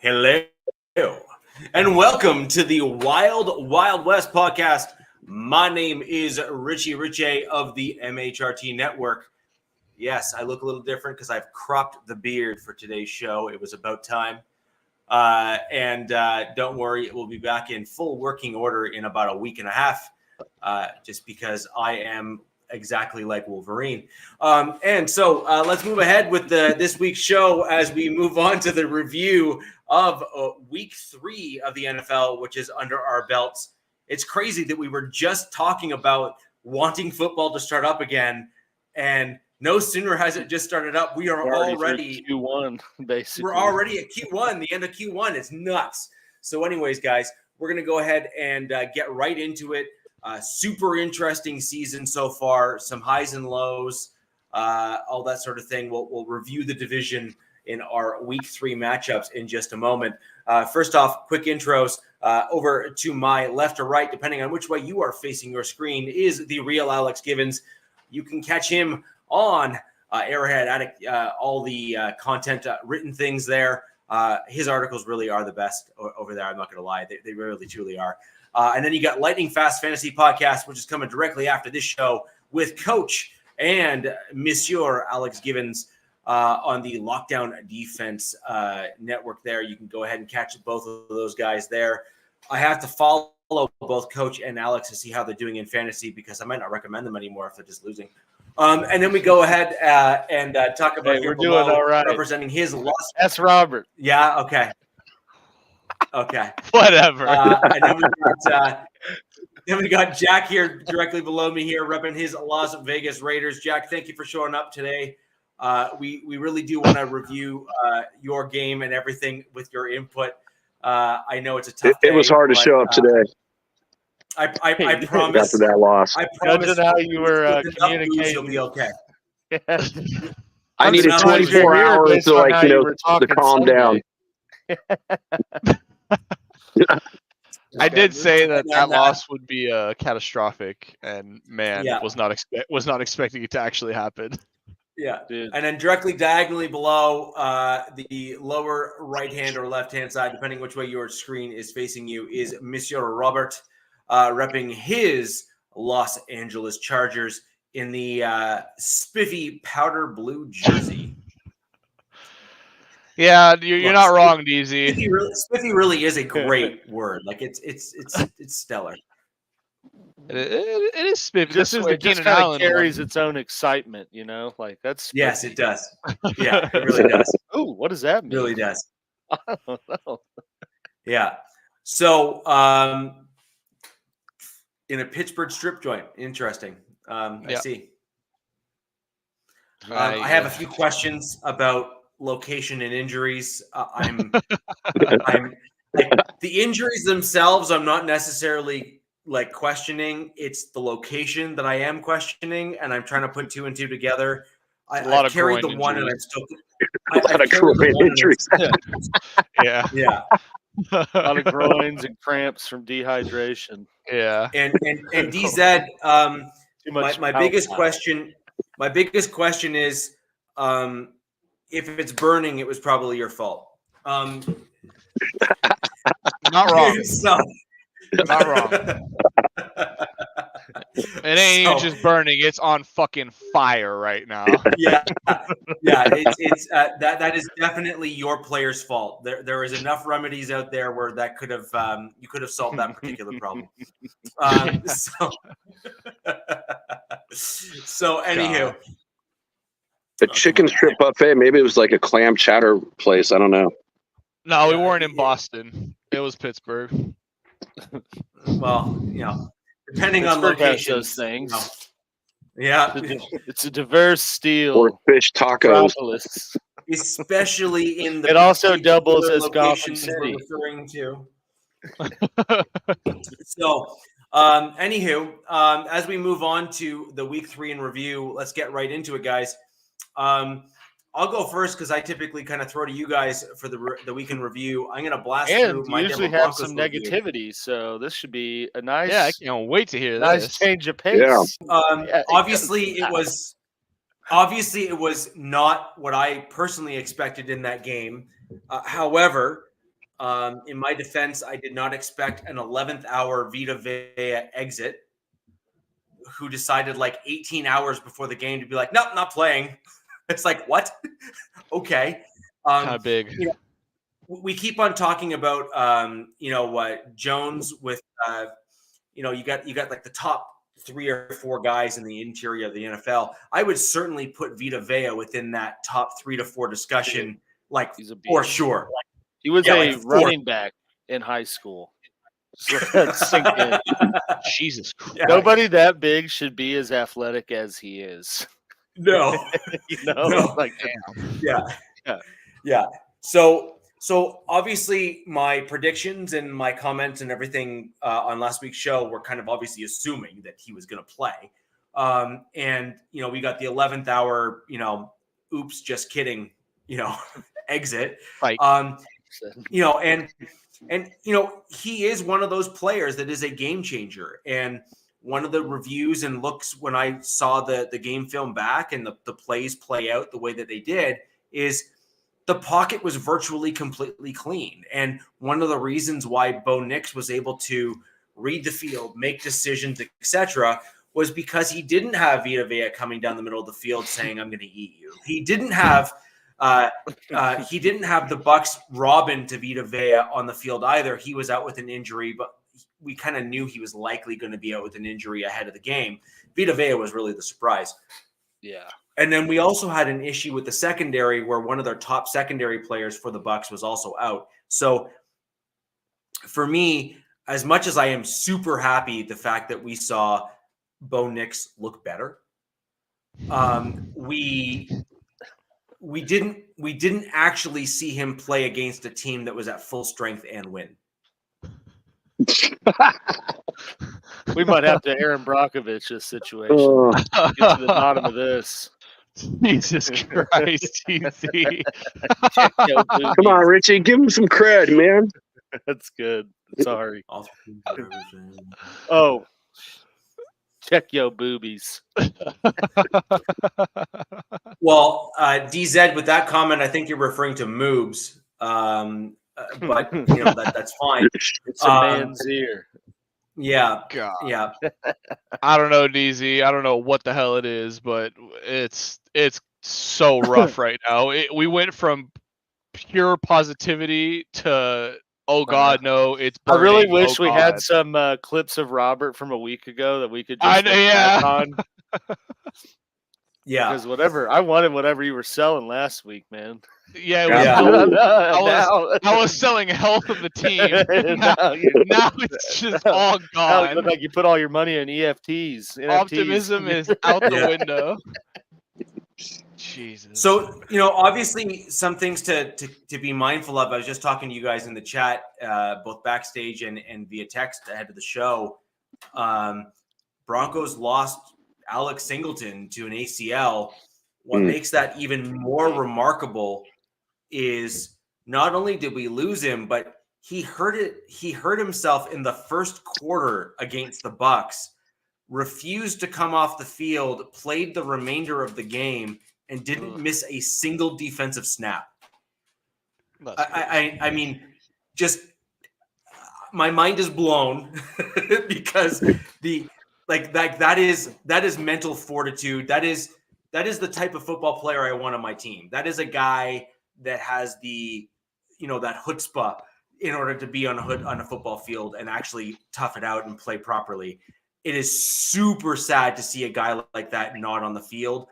Hello, and welcome to the Wild Wild West podcast. My name is Richie Ritchie of the MHRT Network. Yes, I look a little different because I've cropped the beard for today's show. It was about time. And don't worry, it will be back in full working order in about a week and a half, just because I am exactly like Wolverine. And so let's move ahead with this week's show as we move on to the review of week 3 of the NFL, which is under our belts. It's crazy that we were just talking about wanting football to start up again, and no sooner has it just started up, we are already Q1, basically. We're already at Q1, the end of Q1. It's nuts. So anyways, guys, we're going to go ahead and get right into it. Super interesting season so far, some highs and lows, all that sort of thing. We'll review the division in our week 3 matchups in just a moment. First off, quick intros. Over to my left or right, depending on which way you are facing your screen, is the real Alex Givens. You can catch him on Arrowhead Addict, all the content, written things there. His articles really are the best over there. I'm not going to lie. They really, truly are. And then you got Lightning Fast Fantasy Podcast, which is coming directly after this show with Coach and Monsieur Alex Givens on the Lockdown Defense network there. You can go ahead and catch both of those guys there. I have to follow both Coach and Alex to see how they're doing in fantasy because I might not recommend them anymore if they're just losing. And then we go ahead and talk about we're doing all right. Representing his loss. That's Robert. Yeah, okay. Whatever. And then we got Jack here directly below me here, repping his Las Vegas Raiders. Jack, thank you for showing up today. We really do want to review your game and everything with your input. I know it's a tough day. It was hard to show up today. I promise. After that loss, I promise. How you were communicating. You'll be okay. I needed 24 hours to calm down. I did say that loss would be catastrophic, and man, was not expecting it to actually happen. Yeah, and then directly diagonally below the lower right hand or left hand side, depending which way your screen is facing you, is Monsieur Robert, repping his Los Angeles Chargers in the spiffy powder blue jersey. Yeah, you're not wrong, DZ. Spiffy really is a great word. Like it's stellar. It is spiffy. This is kind of carries its own excitement, like that's. Spiffy. Yes, it does. Yeah, it really does. Oh, what does that mean? It really does. I don't know. Yeah. So, in a Pittsburgh strip joint, interesting. I see. I have a few questions about location and injuries. I'm like, the injuries themselves, I'm not necessarily like questioning. It's the location that I am questioning, and I'm trying to put 2 and 2 together. I carried the one, and I'm still. A lot of groin injuries. Yeah. A lot of groins and cramps from dehydration. Yeah. And DZ, my biggest question. My biggest question is, if it's burning, it was probably your fault. Not wrong. Not wrong. It ain't just burning; it's on fucking fire right now. Yeah. It's that is definitely your player's fault. There is enough remedies out there where that could have you could have solved that particular problem. So anywho. The chicken strip buffet, maybe it was like a clam chowder place. I don't know. No, we weren't in Boston. It was Pittsburgh. Well, depending on location, those things. Yeah, it's a diverse steel. Or fish tacos, especially in the. It also doubles as Gotham City. Referring to. So, anywho, as we move on to the week 3 in review, let's get right into it, guys. I'll go first because I typically kind of throw to you guys for the week in review. I'm going to blast through my usually Denver have Broncos some review. negativity, so this should be a nice. Yeah, I can't wait to hear nice this. change of pace. Yeah. Obviously, it was not what I personally expected in that game. However, In my defense, I did not expect an 11th hour Vita Vea exit, who decided like 18 hours before the game to be like, nope, not playing. It's like, what? Okay. Kind of big. We keep on talking about, Jones with, you got like the top 3 or 4 guys in the interior of the NFL. I would certainly put Vita Vea within that top 3 to 4 discussion, like for sure. He was running back in high school. So that's sinking in. Jesus Christ. Yeah. Nobody that big should be as athletic as he is. No. No. Like, damn. Yeah. So obviously my predictions and my comments and everything on last week's show were kind of obviously assuming that he was going to play. And, we got the 11th hour, oops, just kidding, exit. Right. And he is one of those players that is a game changer. And one of the reviews and looks when I saw the game film back and the plays play out the way that they did is the pocket was virtually completely clean. And one of the reasons why Bo Nix was able to read the field, make decisions, etc., was because he didn't have Vita Vea coming down the middle of the field saying, I'm going to eat you. He didn't have the Bucs robbing to Vita Vea on the field either. He was out with an injury, but we kind of knew he was likely going to be out with an injury ahead of the game. Vita Vea was really the surprise. Yeah. And then we also had an issue with the secondary where one of their top secondary players for the Bucs was also out. So for me, as much as I am super happy the fact that we saw Bo Nix look better, we didn't actually see him play against a team that was at full strength and win. We might have to Aaron Brockovich this situation. Get to the bottom of this. Jesus Christ, TC. Come on, Richie, give him some cred, man. That's good. Sorry. Oh, check yo boobies. Well, DZ, with that comment, I think you're referring to moobs, but that's fine. It's a man's ear. Yeah. God. Yeah. I don't know, DZ. I don't know what the hell it is, but it's so rough right now. We went from pure positivity to God, no, it's burning. I really wish we had some clips of Robert from a week ago that we could just back on. Yeah. Because I wanted whatever you were selling last week, man. Yeah, I was selling health of the team. Now it's just all gone. It looked like you put all your money in NFTs. Optimism is out the window. Jesus. So, obviously some things to be mindful of. I was just talking to you guys in the chat, both backstage and via text ahead of the show. Broncos lost Alex Singleton to an ACL. What makes that even more remarkable is not only did we lose him, but he hurt himself in the first quarter against the Bucs, refused to come off the field, played the remainder of the game, and didn't miss a single defensive snap. I mean, just my mind is blown because that is mental fortitude. That is the type of football player I want on my team. That is a guy that has the, that chutzpah in order to be on a football field and actually tough it out and play properly. It is super sad to see a guy like that not on the field.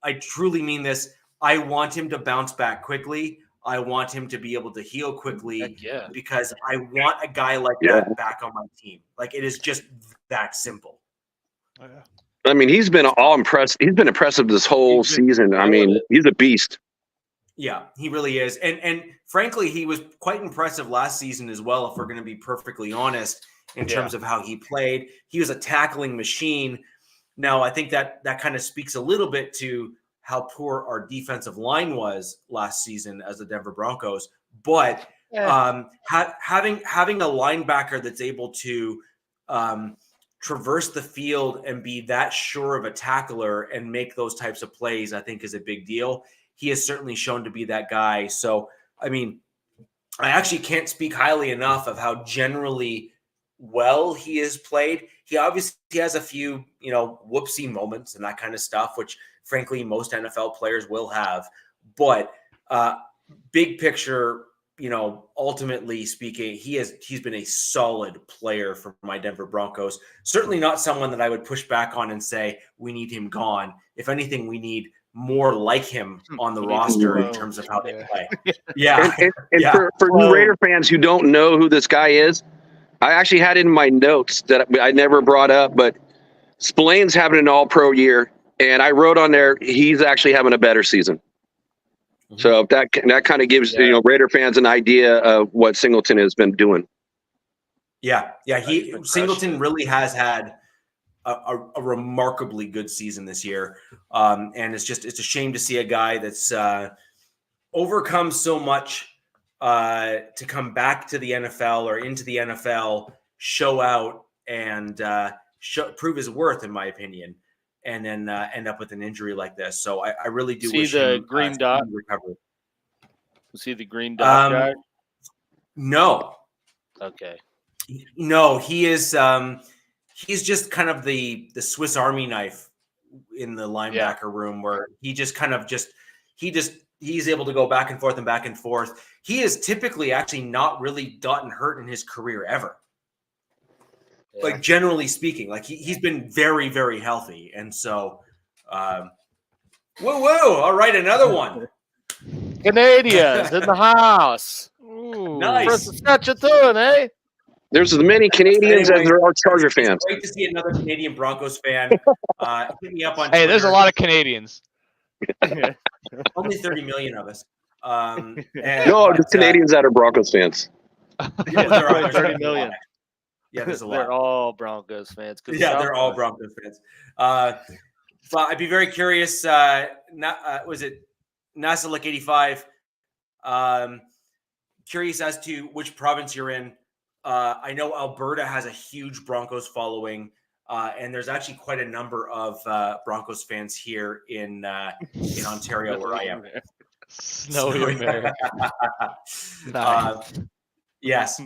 I truly mean this. I want him to bounce back quickly. I want him to be able to heal quickly because I want a guy like that back on my team. Like, it is just that simple. Oh, yeah. I mean, he's been all impressed. He's been impressive this whole season. I mean, he's a beast. Yeah, he really is. And frankly, he was quite impressive last season as well, if we're going to be perfectly honest, in terms of how he played. He was a tackling machine. Now, I think that kind of speaks a little bit to how poor our defensive line was last season as the Denver Broncos. But having a linebacker that's able to traverse the field and be that sure of a tackler and make those types of plays, I think is a big deal. He has certainly shown to be that guy. So, I mean, I actually can't speak highly enough of how generally well he has played. He obviously has a few, whoopsie moments and that kind of stuff, which frankly most NFL players will have. But big picture, ultimately speaking, he's been a solid player for my Denver Broncos. Certainly not someone that I would push back on and say we need him gone. If anything, we need more like him on the roster in terms of how they play. Yeah. And Yeah. for new Raider fans who don't know who this guy is, I actually had it in my notes that I never brought up, but Spillane's having an all-pro year, and I wrote on there he's actually having a better season. So that kind of gives Raider fans an idea of what Singleton has been doing. Yeah. Singleton really has had a remarkably good season this year, and it's a shame to see a guy that's overcome so much to come back to the NFL or into the NFL, show out and prove his worth, in my opinion, and then end up with an injury like this. So I really do wish the him green dot recovery. See the green dot guy? No. Okay. No, he is. He's just kind of the Swiss Army knife in the linebacker room, where he just kind of he's able to go back and forth and back and forth. He has typically actually not really gotten hurt in his career ever. Yeah. Like generally speaking, like he's been very, very healthy. And so, woo! All right, another one. Canadians in the house. Ooh. Nice. Saskatchewan, eh? There's as many Canadians as there are Charger fans. It's great to see another Canadian Broncos fan. Hit me up on Hey, Twitter. there's a lot of Canadians. Only 30 million of us. The Canadians that are Broncos fans. Yeah, there are 30 million. Yeah, there's a lot. They're all Broncos fans. Yeah, they're all Broncos fans. But I'd be very curious. Was it Nasalik 85? Curious as to which province you're in. I know Alberta has a huge Broncos following, and there's actually quite a number of Broncos fans here in Ontario, where I am. Snowy America. Nice. Yes,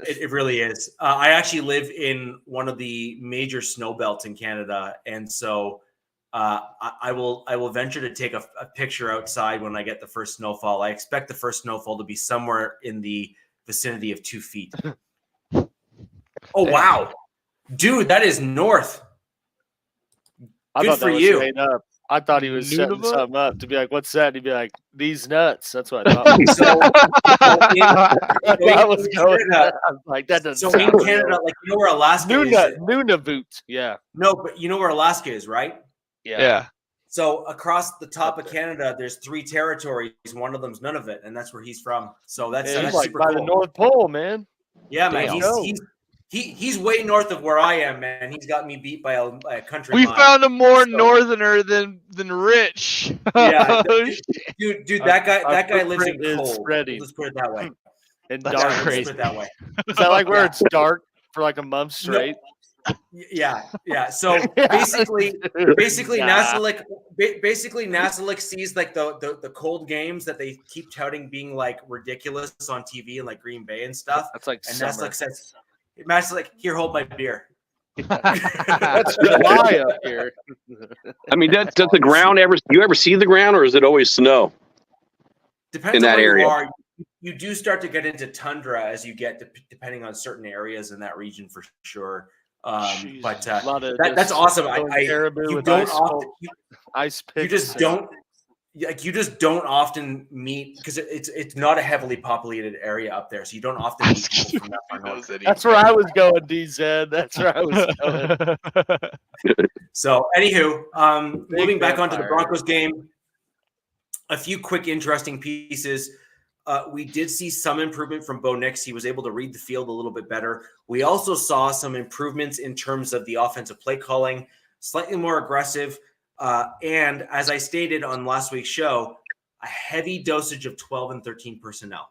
it really is. I actually live in one of the major snow belts in Canada, and so I will venture to take a picture outside when I get the first snowfall. I expect the first snowfall to be somewhere in the vicinity of 2 feet. Oh, wow. Dude, that is north. Good for you. Made up. I thought he was setting something up to be like, what's that? And he'd be like, these nuts. That's what I thought. That was going on. I'm like, that doesn't sound in Canada, like, you know where Alaska is? Nunavut. Yeah. No, but you know where Alaska is, right? Yeah. So across the top of Canada, there's 3 territories. One of them's Nunavut, and that's where he's from. So that's like super by cool. the North Pole, man. Yeah, man. He's way north of where I am, man. He's got me beat by a country We mile. found a more northerner than Rich. Yeah, dude, that guy lives in cold. Ready. Let's put it that way. And That's dark. crazy. Let's put it that way. Is that like where it's dark for like a month straight? No. Yeah. So basically, Nasalik sees like the cold games that they keep touting being like ridiculous on TV and like Green Bay and stuff. That's like and summer. Nasalik like, here, hold my beer. That's July up here. I mean, does the ground you ever see the ground, or is it always snow? Depends in that on where area. you are. You do start to get into tundra as you get depending on certain areas in that region for sure. But that's awesome. You just don't often meet, because it's not a heavily populated area up there, so you don't often meet people from that far north. That's where I was going, DZ. That's where I was going. So, anywho, moving back onto the Broncos game, a few quick interesting pieces. We did see some improvement from Bo Nix. He was able to read the field a little bit better. We also saw some improvements in terms of the offensive play calling, slightly more aggressive. And as I stated on last week's show, a heavy dosage of 12 and 13 personnel.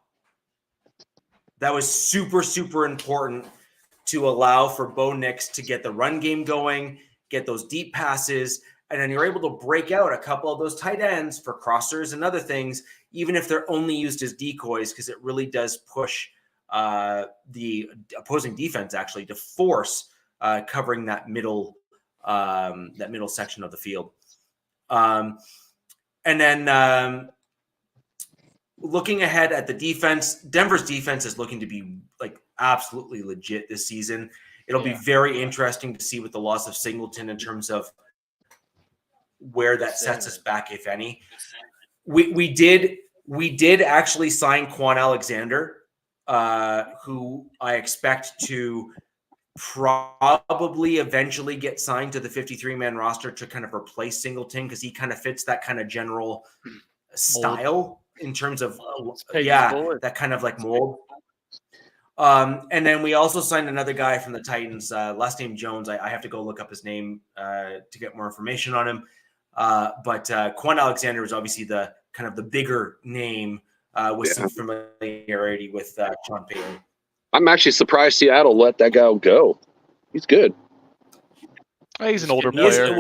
That was super, super important to allow for Bo Nix to get the run game going, get those deep passes, And then you're able to break out a couple of those tight ends for crossers and other things, even if they're only used as decoys, because it really does push the opposing defense actually to force covering that middle section of the field. And then looking ahead at the defense, Denver's defense is looking to be like absolutely legit this season. It'll be very interesting to see with the loss of Singleton in terms of where that sets us back, if any. We did actually sign Quan Alexander, who I expect to probably eventually get signed to the 53-man roster to kind of replace Singleton, because he kind of fits that kind of general style in terms of that kind of like mold. And then we also signed another guy from the Titans, last name Jones. I have to go look up his name to get more information on him. But Quan Alexander is obviously the kind of the bigger name with some familiarity with Sean Payton. I'm actually surprised Seattle let that guy go. He's good. He's an older player.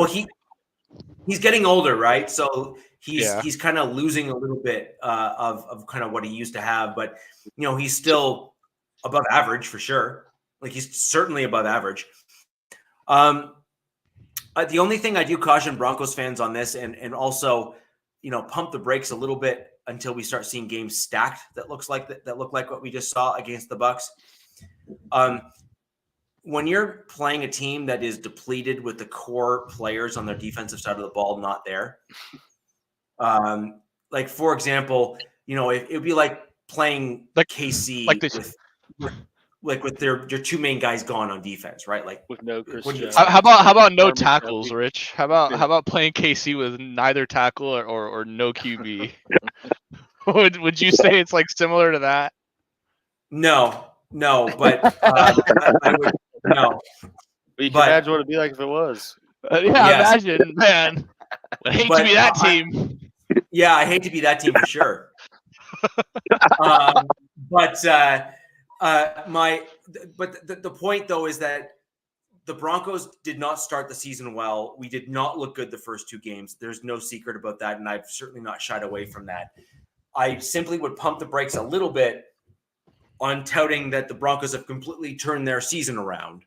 He's getting older, right? So he's kind of losing a little bit of kind of what he used to have. But, he's still above average for sure. Like, he's certainly above average. The only thing I do caution Broncos fans on this, and also, pump the brakes a little bit until we start seeing games stacked that look like what we just saw against the Bucs. When you're playing a team that is depleted with the core players on their defensive side of the ball not there, like for example, it would be like playing KC with your two main guys gone on defense, right? Like with no Chris Jones. How about no tackles, Rich? How about playing KC with neither tackle or no QB? Would you say it's like similar to that? No, but I would no. You can imagine what it'd be like if it was. Imagine, man. I hate to be that team. Yeah, I hate to be that team for sure. But the point though is that the Broncos did not start the season well. We did not look good the first two games. There's no secret about that, and I've certainly not shied away from that. I simply would pump the brakes a little bit on touting that the Broncos have completely turned their season around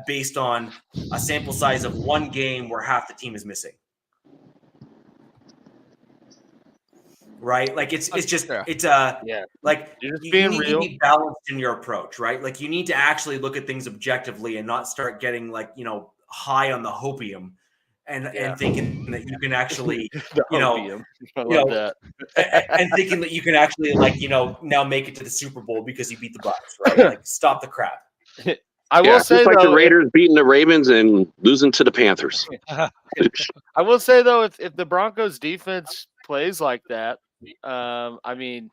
based on a sample size of one game where half the team is missing. Right? Like it's like you're just you being need real. to be balanced in your approach, right? Like you need to actually look at things objectively and not start getting high on the hopium and thinking that you can actually and thinking that you can actually now make it to the Super Bowl because you beat the Bucs, right? Like stop the crap. I will say just like though, the Raiders beating the Ravens and losing to the Panthers. I will say though, if the Broncos defense plays like that, I mean,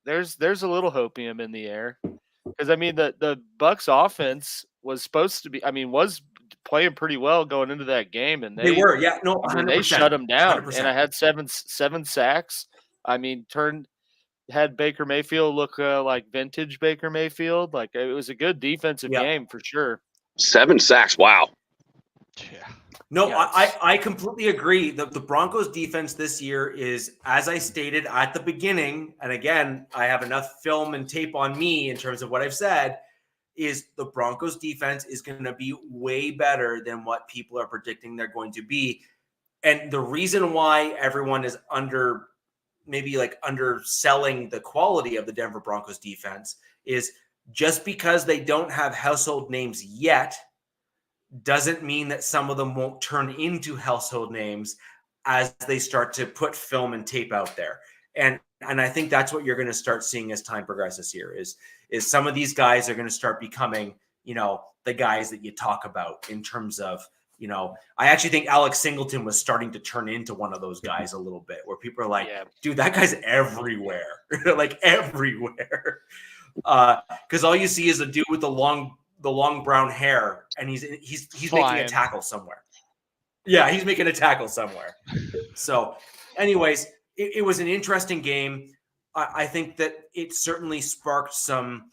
there's a little hopium in the air, because I mean the Bucs offense was supposed to be, was playing pretty well going into that game, and they were, 100%, they shut them down, 100%. and I had seven sacks. I mean, had Baker Mayfield look like vintage Baker Mayfield. Like, it was a good defensive game for sure. 7 sacks, wow. Yeah. No, I completely agree. The Broncos defense this year is, as I stated at the beginning, and again, I have enough film and tape on me in terms of what I've said, is the Broncos defense is going to be way better than what people are predicting they're going to be. And the reason why everyone is underselling the quality of the Denver Broncos defense is just because they don't have household names yet doesn't mean that some of them won't turn into household names as they start to put film and tape out there. And I think that's what you're going to start seeing as time progresses here is some of these guys are going to start becoming, the guys that you talk about in terms of, I actually think Alex Singleton was starting to turn into one of those guys a little bit where people are like, dude, that guy's everywhere, like everywhere. Because all you see is a dude with the long brown hair, and he's making a tackle somewhere. Yeah, he's making a tackle somewhere. So, anyways, it was an interesting game. I think that it certainly sparked some,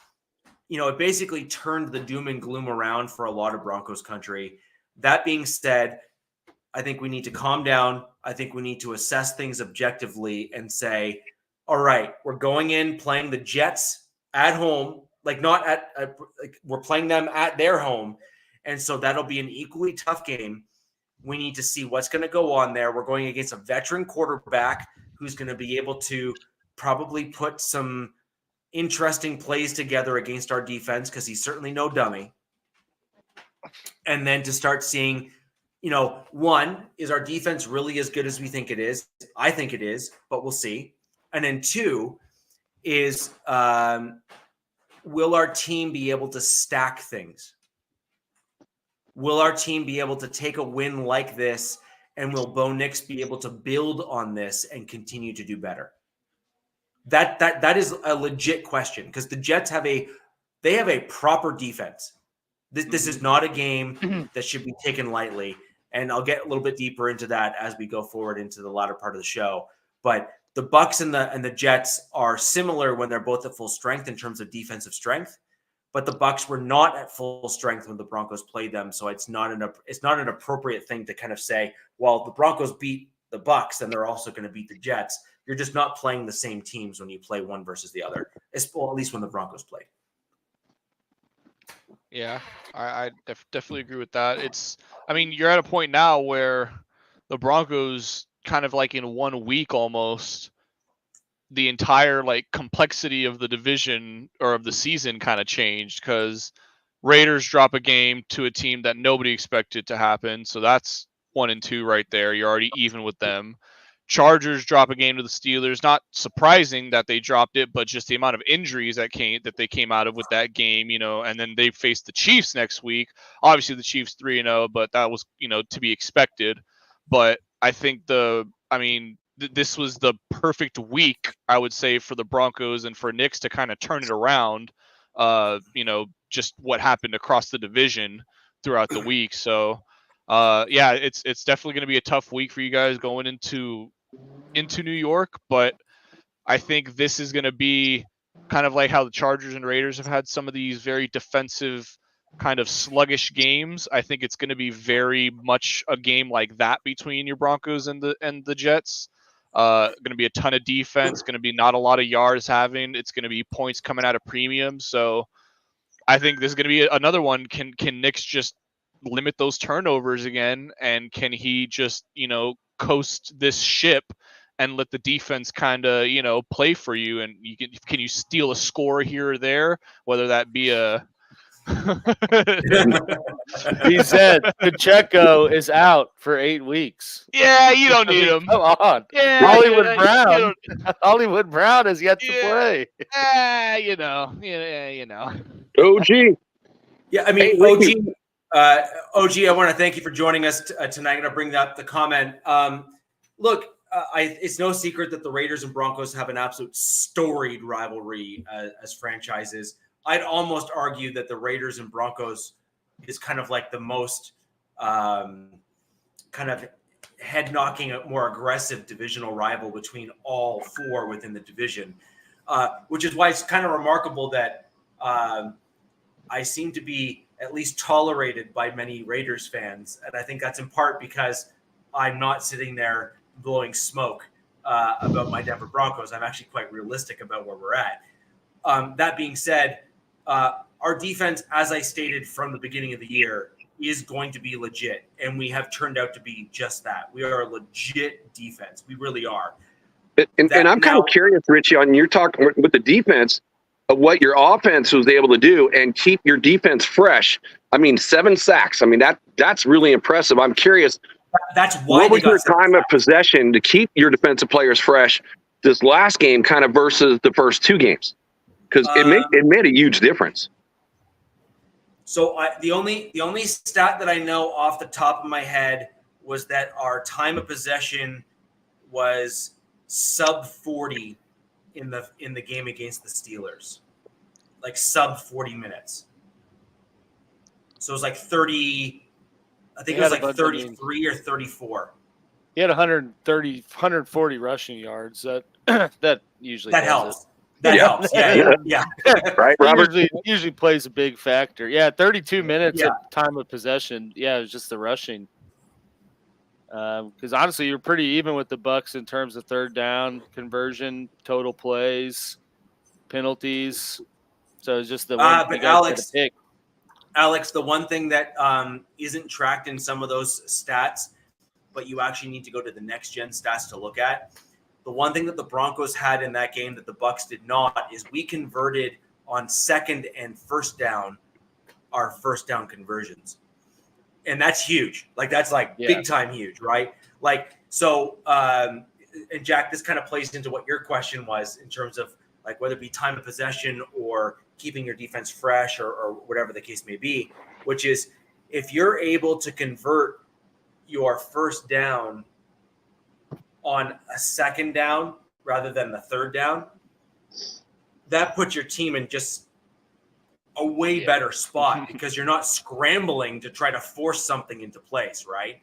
it basically turned the doom and gloom around for a lot of Broncos country. That being said, I think we need to calm down. I think we need to assess things objectively and say, all right, we're going in playing the Jets at home, like not at like we're playing them at their home. And so that'll be an equally tough game. We need to see what's going to go on there. We're going against a veteran quarterback who's going to be able to probably put some interesting plays together against our defense because he's certainly no dummy. And then to start seeing, one, is our defense really as good as we think it is? I think it is, but we'll see. And then two is, will our team be able to stack things? Will our team be able to take a win like this, and will Bo Nix be able to build on this and continue to do better? That is a legit question because the Jets have a proper defense. This is not a game that should be taken lightly, and I'll get a little bit deeper into that as we go forward into the latter part of the show. But the Bucs and the Jets are similar when they're both at full strength in terms of defensive strength. But the Bucs were not at full strength when the Broncos played them, so it's not an appropriate thing to kind of say, well, the Broncos beat the Bucs, then they're also going to beat the Jets. You're just not playing the same teams when you play one versus the other, well, at least when the Broncos played. Yeah, I definitely agree with that. You're at a point now where the Broncos kind of like in 1 week almost, the entire like complexity of the division or of the season kind of changed because Raiders drop a game to a team that nobody expected to happen. So that's 1-2 right there. You're already even with them. Chargers drop a game to the Steelers. Not surprising that they dropped it, but just the amount of injuries that they came out of with that game, and then they face the Chiefs next week. Obviously the Chiefs 3-0, but that was, to be expected. But I think this was the perfect week, I would say, for the Broncos and for Nix to kind of turn it around, just what happened across the division throughout the week. So, it's definitely going to be a tough week for you guys going into New York. But I think this is going to be kind of like how the Chargers and Raiders have had some of these very defensive kind of sluggish games. I think it's going to be very much a game like that between your Broncos and the Jets. Going to be a ton of defense, going to be not a lot of yards having. It's going to be points coming out of premium. So I think this is going to be another one. Can Nix just limit those turnovers again? And can he just, coast this ship and let the defense kind of, play for you? And can you steal a score here or there, whether that be a He said Pacheco is out for 8 weeks. Yeah, you don't need him. Come on. Yeah, Hollywood Brown has yet to play. OG. Yeah, OG, I want to thank you for joining us tonight. I'm going to bring up the comment. Look, it's no secret that the Raiders and Broncos have an absolute storied rivalry as franchises. I'd almost argue that the Raiders and Broncos is kind of like the most kind of head-knocking, more aggressive divisional rival between all four within the division, which is why it's kind of remarkable that I seem to be at least tolerated by many Raiders fans. And I think that's in part because I'm not sitting there blowing smoke about my Denver Broncos. I'm actually quite realistic about where we're at. That being said, our defense, as I stated from the beginning of the year, is going to be legit. And we have turned out to be just that. We are a legit defense. We really are. And I'm kind of curious, Richie, on your talk with the defense of what your offense was able to do and keep your defense fresh. 7 sacks. That's really impressive. I'm curious. That's why what was your time of possession to keep your defensive players fresh this last game kind of versus the first 2 games? Because it made a huge difference. So the only stat that I know off the top of my head was that our time of possession was sub 40 in the game against the Steelers, like sub 40 minutes. So it was like 30. I think it was like 33 or 34. He had 140 rushing yards. That usually helps. That helps. Yeah. Right, Robert? Usually plays a big factor. Yeah, 32 minutes Yeah. at time of possession. Yeah, it was just the rushing. Because honestly, you're pretty even with the Bucks in terms of third down conversion, total plays, penalties. So it's just the one But you guys had to pick. Alex, the one thing that isn't tracked in some of those stats, but you actually need to go to the next gen stats to look at. The one thing that the Broncos had in that game that the Bucks did not is we converted on second and first down, our first down conversions. And that's huge. Like, that's like big time huge, right? Like, so, and Jack, this kind of plays into what your question was in terms of like whether it be time of possession or keeping your defense fresh or whatever the case may be, which is if you're able to convert your first down on a second down rather than the third down, that puts your team in just a way better spot because you're not scrambling to try to force something into place, right?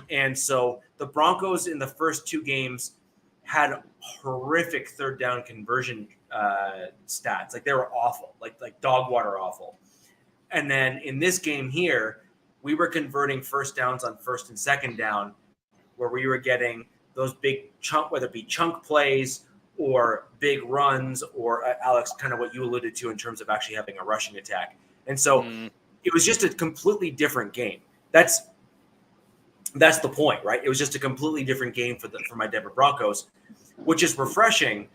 And so the Broncos in the first two games had horrific third down conversion stats. Like, they were awful, like dog water awful. And then in this game here, we were converting first downs on first and second down where we were getting those big chunk, whether it be chunk plays or big runs or Alex, kind of what you alluded to in terms of actually having a rushing attack. And so it was just a completely different game. That's the point, right? It was just a completely different game for my Denver Broncos, which is refreshing.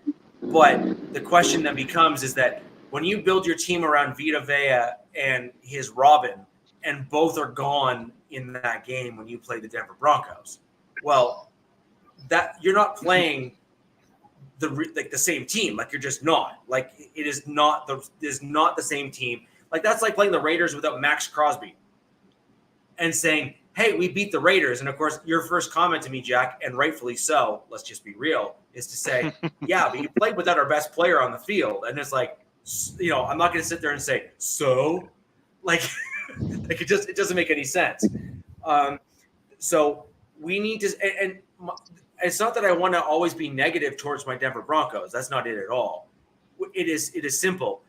But the question that becomes is that when you build your team around Vita Vea and his Robin, and both are gone in that game when you play the Denver Broncos, well, that you're not playing the same team. Like, you're just not. Like, it is not the same team. Like, that's like playing the Raiders without Max Crosby and saying, hey, we beat the Raiders. And of course, your first comment to me, Jack, and rightfully so, let's just be real, is to say, yeah, but you played without our best player on the field. And it's like, you know, I'm not going to sit there and say, so, like, like it doesn't make any sense. So we need to, and it's not that I want to always be negative towards my Denver Broncos. That's not it at all. It is simple.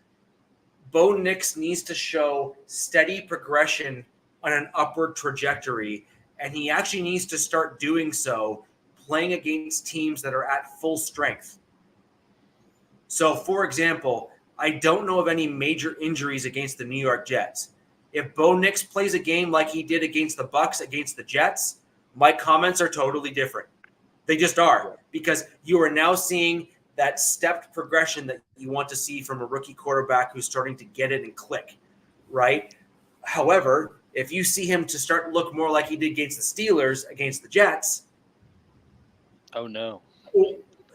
Bo Nix needs to show steady progression on an upward trajectory, and he actually needs to start doing so playing against teams that are at full strength. So, for example, I don't know of any major injuries against the New York Jets. If Bo Nix plays a game like he did against the Bucks, against the Jets, my comments are totally different. They just are, because you are now seeing that stepped progression that you want to see from a rookie quarterback who's starting to get it and click, right? However, if you see him to start to look more like he did against the Steelers, against the Jets, oh no,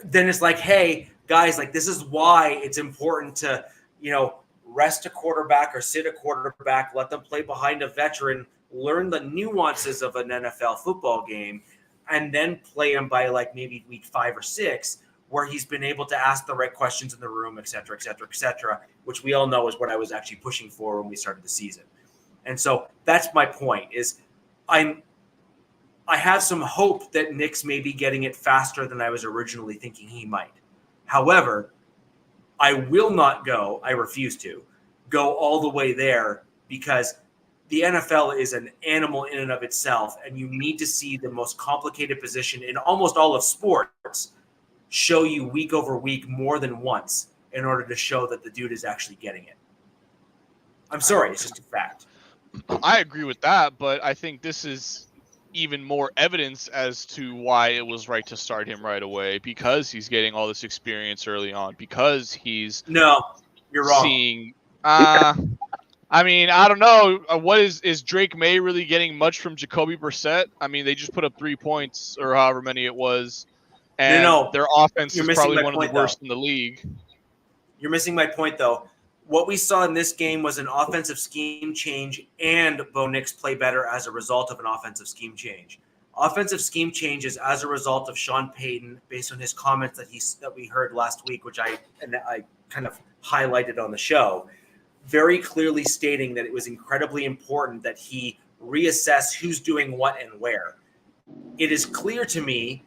then it's like, hey, guys, like, this is why it's important to, you know, rest a quarterback or sit a quarterback, let them play behind a veteran, learn the nuances of an NFL football game, and then play him by like maybe week 5 or 6, where he's been able to ask the right questions in the room, et cetera, which we all know is what I was actually pushing for when we started the season. And so that's my point, is I have some hope that Nix may be getting it faster than I was originally thinking he might. However, I will not go, I refuse to go all the way there, because the NFL is an animal in and of itself, and you need to see the most complicated position in almost all of sports show you week over week more than once in order to show that the dude is actually getting it. I'm sorry, it's just a fact. I agree with that, but I think this is even more evidence as to why it was right to start him right away, because he's getting all this experience early on, because he's No, you're wrong. Seeing, I mean, I don't know. What is Drake May really getting much from Jacoby Brissett? I mean, they just put up 3 points or however many it was, and their offense is probably one of the worst in the league. You're missing my point, though. What we saw in this game was an offensive scheme change, and Bo Nix play better as a result of an offensive scheme change. Offensive scheme changes as a result of Sean Payton, based on his comments that we heard last week, which I kind of highlighted on the show, very clearly stating that it was incredibly important that he reassess who's doing what and where. It is clear to me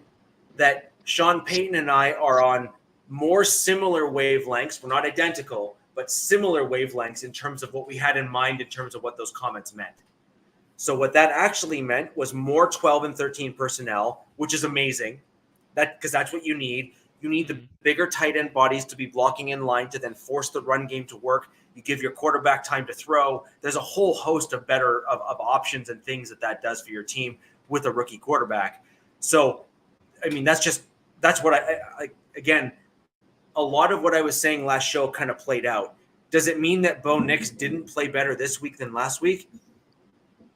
that Sean Payton and I are on more similar wavelengths. We're not identical, but similar wavelengths in terms of what we had in mind in terms of what those comments meant. So what that actually meant was more 12 and 13 personnel, which is amazing. Because that's what you need. You need the bigger tight end bodies to be blocking in line to then force the run game to work. You give your quarterback time to throw. There's a whole host of better of options and things that does for your team with a rookie quarterback. So, I mean, that's what I again, a lot of what I was saying last show kind of played out. Does it mean that Bo Nix didn't play better this week than last week?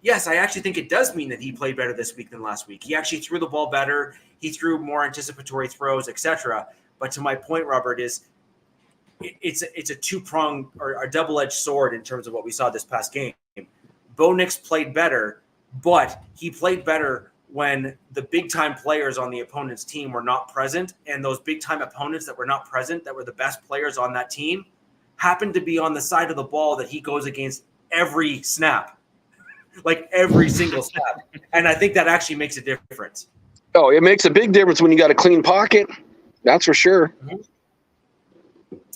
Yes, I actually think it does mean that he played better this week than last week. He actually threw the ball better. He threw more anticipatory throws, etc. But to my point, Robert, is it's a two-pronged or a double-edged sword in terms of what we saw this past game. Bo Nix played better, but he played better when the big-time players on the opponent's team were not present, and those big-time opponents that were not present, that were the best players on that team, happened to be on the side of the ball that he goes against every snap, like every single snap. And I think that actually makes a difference. Oh, it makes a big difference when you got a clean pocket. That's for sure.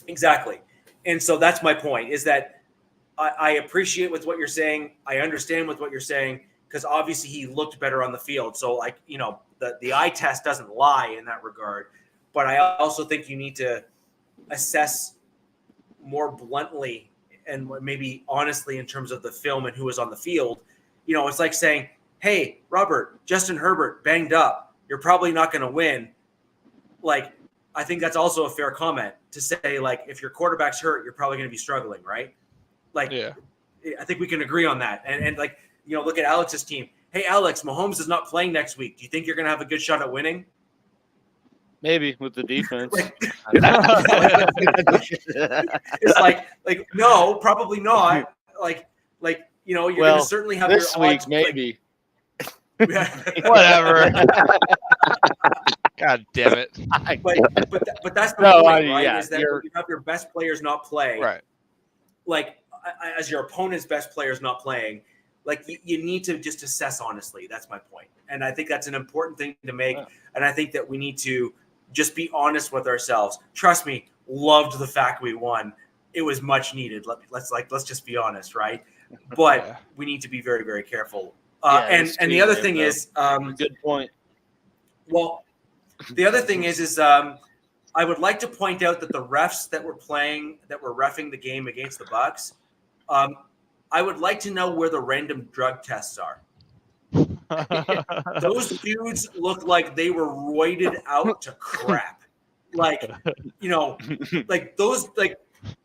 Exactly. And so that's my point, is that I appreciate with what you're saying. I understand with what you're saying, because obviously he looked better on the field. So, like, you know, the eye test doesn't lie in that regard. But I also think you need to assess more bluntly and maybe honestly in terms of the film and who was on the field. You know, it's like saying, hey, Robert, Justin Herbert banged up. You're probably not going to win. Like, I think that's also a fair comment to say, like, if your quarterback's hurt, you're probably going to be struggling, right? Like, yeah. I think we can agree on that. And like, you know, look at Alex's team. Hey, Alex, Mahomes is not playing next week. Do you think you're going to have a good shot at winning? Maybe with the defense. It's like no, probably not. Like you know, you're going to certainly have this your week, odds, maybe. Whatever. God damn it. But that's the point, right? Yeah, is that you have your best players not play. Right. Like, as your opponent's best players not playing, like, you need to just assess honestly. That's my point. And I think that's an important thing to make. Yeah. And I think that we need to just be honest with ourselves. Trust me, loved the fact we won. It was much needed. Let's just be honest, right? But we need to be very, very careful. And the other thing is good point. Well, the other thing is I would like to point out that the refs that were reffing the game against the Bucs, I would like to know where the random drug tests are. Those dudes look like they were roided out to crap. Like, you know, like those, like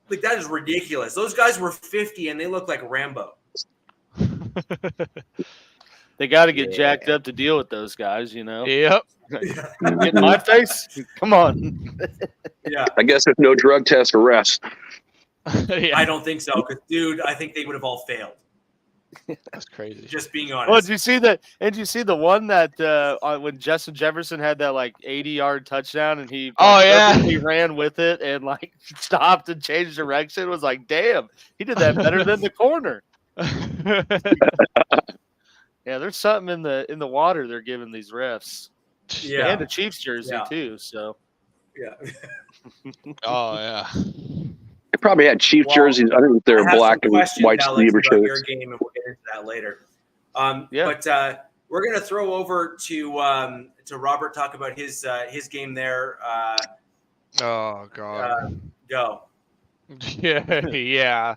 that is ridiculous. Those guys were 50 and they look like Rambo. They got to get jacked up to deal with those guys, you know? Yep. Get in my face? Come on. Yeah. I guess there's no drug test for refs. I don't think so. Because, dude, I think they would have all failed. That's crazy. Just being honest. Well, did you see that? And did you see the one that when Justin Jefferson had that like 80-yard touchdown and he he ran with it and like stopped and changed direction? It was like, damn, he did that better than the corner. Yeah, there's something in the water they're giving these refs. Yeah, and the Chiefs jersey too. So yeah. Oh yeah. They probably had Chiefs jerseys. I think they're black and white Zebra shirts. Your game, and we'll get into that later. But we're gonna throw over to Robert, talk about his game there. Oh God. Go. Yeah.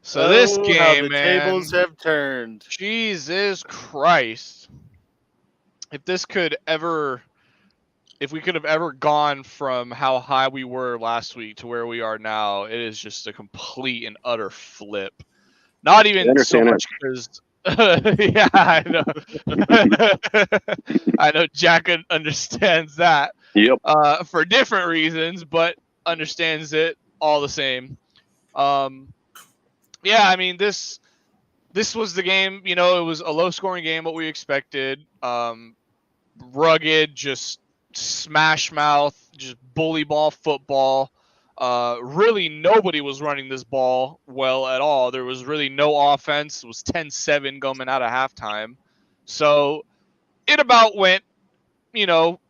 So this game, how the man, tables have turned. Jesus Christ! If we could have ever gone from how high we were last week to where we are now, it is just a complete and utter flip. Not even so much because, yeah, I know. I know Jack understands that. Yep. For different reasons, but understands it all the same. Yeah, I mean, this was the game, you know, it was a low-scoring game, what we expected. Rugged, just smash mouth, just bully ball football. Really, nobody was running this ball well at all. There was really no offense. It was 10-7 going out of halftime. So it about went, you know,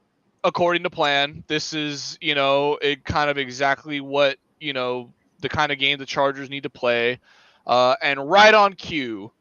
according to plan. This is, it kind of exactly what, the kind of game the Chargers need to play. And right on cue,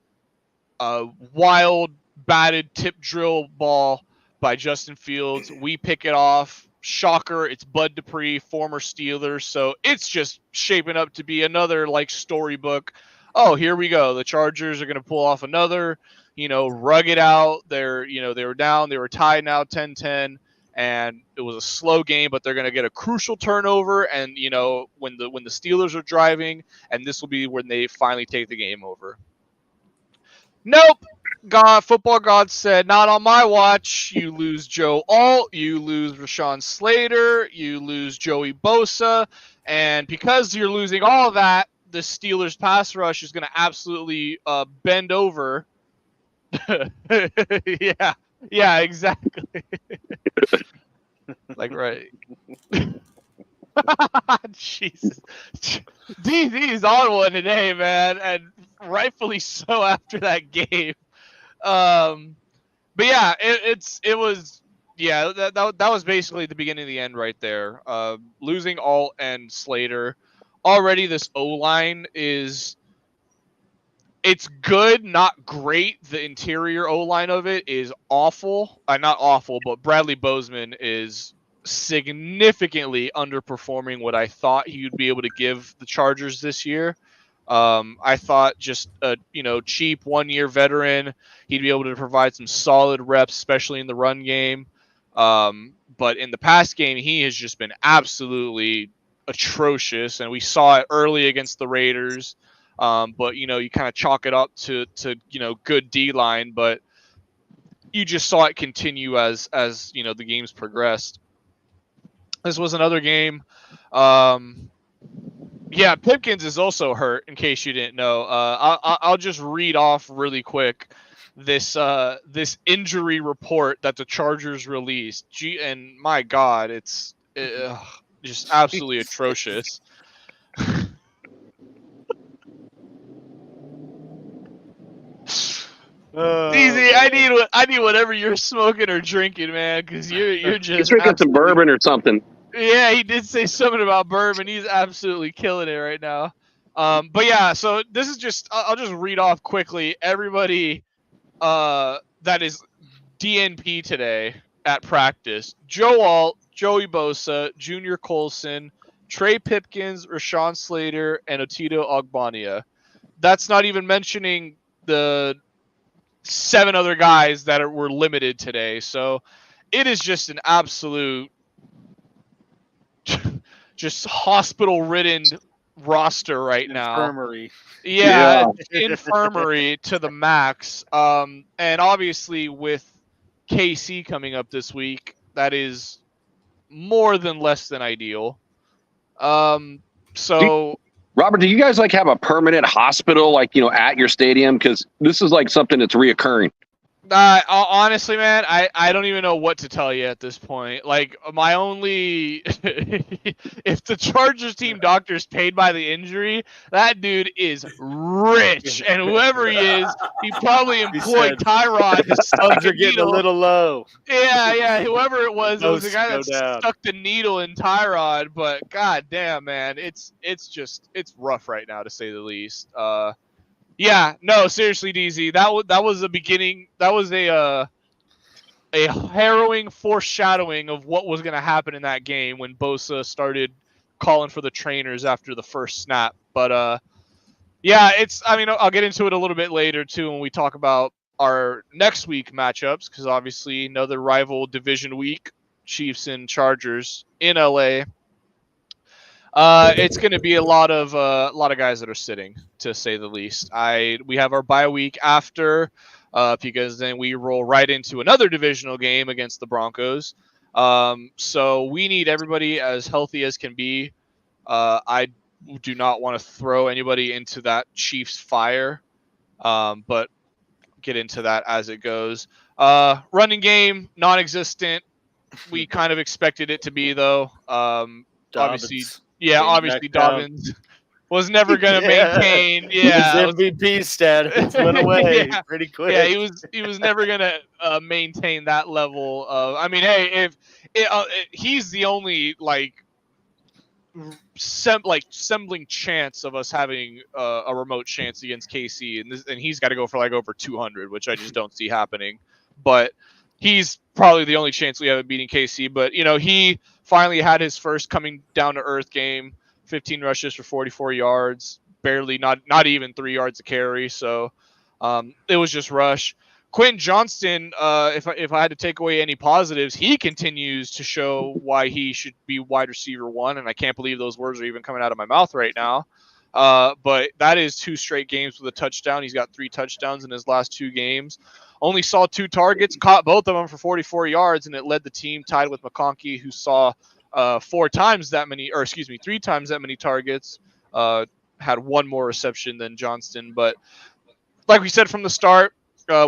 a wild batted tip drill ball by Justin Fields. We pick it off. Shocker, it's Bud Dupree, former Steeler. So it's just shaping up to be another like storybook. Oh, here we go. The Chargers are going to pull off another, rug it out. They were down. They were tied now 10-10. And it was a slow game, but they're going to get a crucial turnover. And, when the Steelers are driving, and this will be when they finally take the game over. Nope. Football God said, not on my watch. You lose Joe Alt. You lose Rashawn Slater. You lose Joey Bosa. And because you're losing all of that, the Steelers pass rush is going to absolutely bend over. Yeah, exactly. Like, right. Jesus. DZ is on one today, man, and rightfully so after that game. But yeah, it was that was basically the beginning of the end right there. Losing Alt and Slater. Already this O-line it's good, not great. The interior O-line of it is awful. Not awful, but Bradley Bozeman is significantly underperforming what I thought he would be able to give the Chargers this year. I thought just a cheap 1-year veteran, he'd be able to provide some solid reps, especially in the run game. But in the pass game, he has just been absolutely atrocious, and we saw it early against the Raiders. But you kind of chalk it up to good D-line, but you just saw it continue as the games progressed. This was another game. Yeah, Pipkins is also hurt, in case you didn't know. I'll just read off really quick this injury report that the Chargers released. And my God, it's just absolutely atrocious. DZ, I need whatever you're smoking or drinking, man, because you're just He's drinking some bourbon or something. Yeah, he did say something about bourbon. He's absolutely killing it right now. But yeah, so this is just I'll just read off quickly everybody that is DNP today at practice. Joe Alt, Joey Bosa, Junior Colson, Trey Pipkins, Rashawn Slater, and Otito Ogbonnia. That's not even mentioning the 7 other guys that were limited today. So it is just an absolute just hospital-ridden roster right now. Infirmary. Yeah, infirmary to the max. And obviously with KC coming up this week, that is more than less than ideal. So Robert, do you guys have a permanent hospital at your stadium? Because this is something that's reoccurring. Honestly, man, I don't even know what to tell you at this point. My only if the Chargers team doctor's paid by the injury, that dude is rich, and whoever he is, he probably employed Tyrod to stuck the getting needle. a little low. Yeah, whoever it was the guy that stuck the needle in Tyrod. But god damn, man, it's rough right now to say the least. Yeah, no, seriously, DZ, that was the beginning. That was a harrowing foreshadowing of what was going to happen in that game when Bosa started calling for the trainers after the first snap. But yeah, I'll get into it a little bit later too when we talk about our next week matchups, because obviously another rival division week, Chiefs and Chargers in LA. It's going to be a lot of guys that are sitting, to say the least. We have our bye week after, because then we roll right into another divisional game against the Broncos. So we need everybody as healthy as can be. I do not want to throw anybody into that Chiefs fire, but get into that as it goes. Running game, non-existent. We kind of expected it to be, though. Obviously. Yeah, obviously Dobbins. was never going to maintain. Yeah, his MVP status went away pretty quick. Yeah, he was never going to maintain that level of. I mean, hey, if he's the only sembling chance of us having a remote chance against KC, and he's got to go for over 200, which I just don't see happening. But he's probably the only chance we have of beating KC. But he finally had his first coming down to earth game. 15 rushes for 44 yards, barely not even 3 yards a carry. So it was just rush. Quentin Johnston, if I had to take away any positives, he continues to show why he should be wide receiver 1, and I can't believe those words are even coming out of my mouth right now. But that is 2 straight games with a touchdown. He's got 3 touchdowns in his last 2 games. Only saw 2 targets, caught both of them for 44 yards, and it led the team tied with McConkey, who saw 3 times that many targets, had 1 more reception than Johnston. But like we said from the start,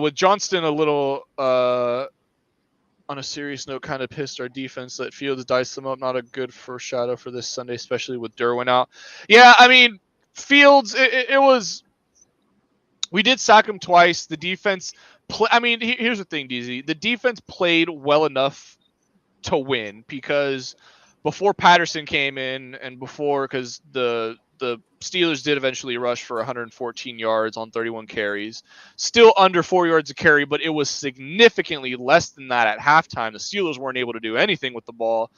with Johnston a little on a serious note, kind of pissed our defense that Fields diced them up. Not a good foreshadow for this Sunday, especially with Derwin out. Yeah, I mean, Fields, it was. We did sack him twice. The defense. Here's the thing, DZ. The defense played well enough to win because before Patterson came in and because the Steelers did eventually rush for 114 yards on 31 carries, still under 4 yards a carry, but it was significantly less than that at halftime. The Steelers weren't able to do anything with the ball.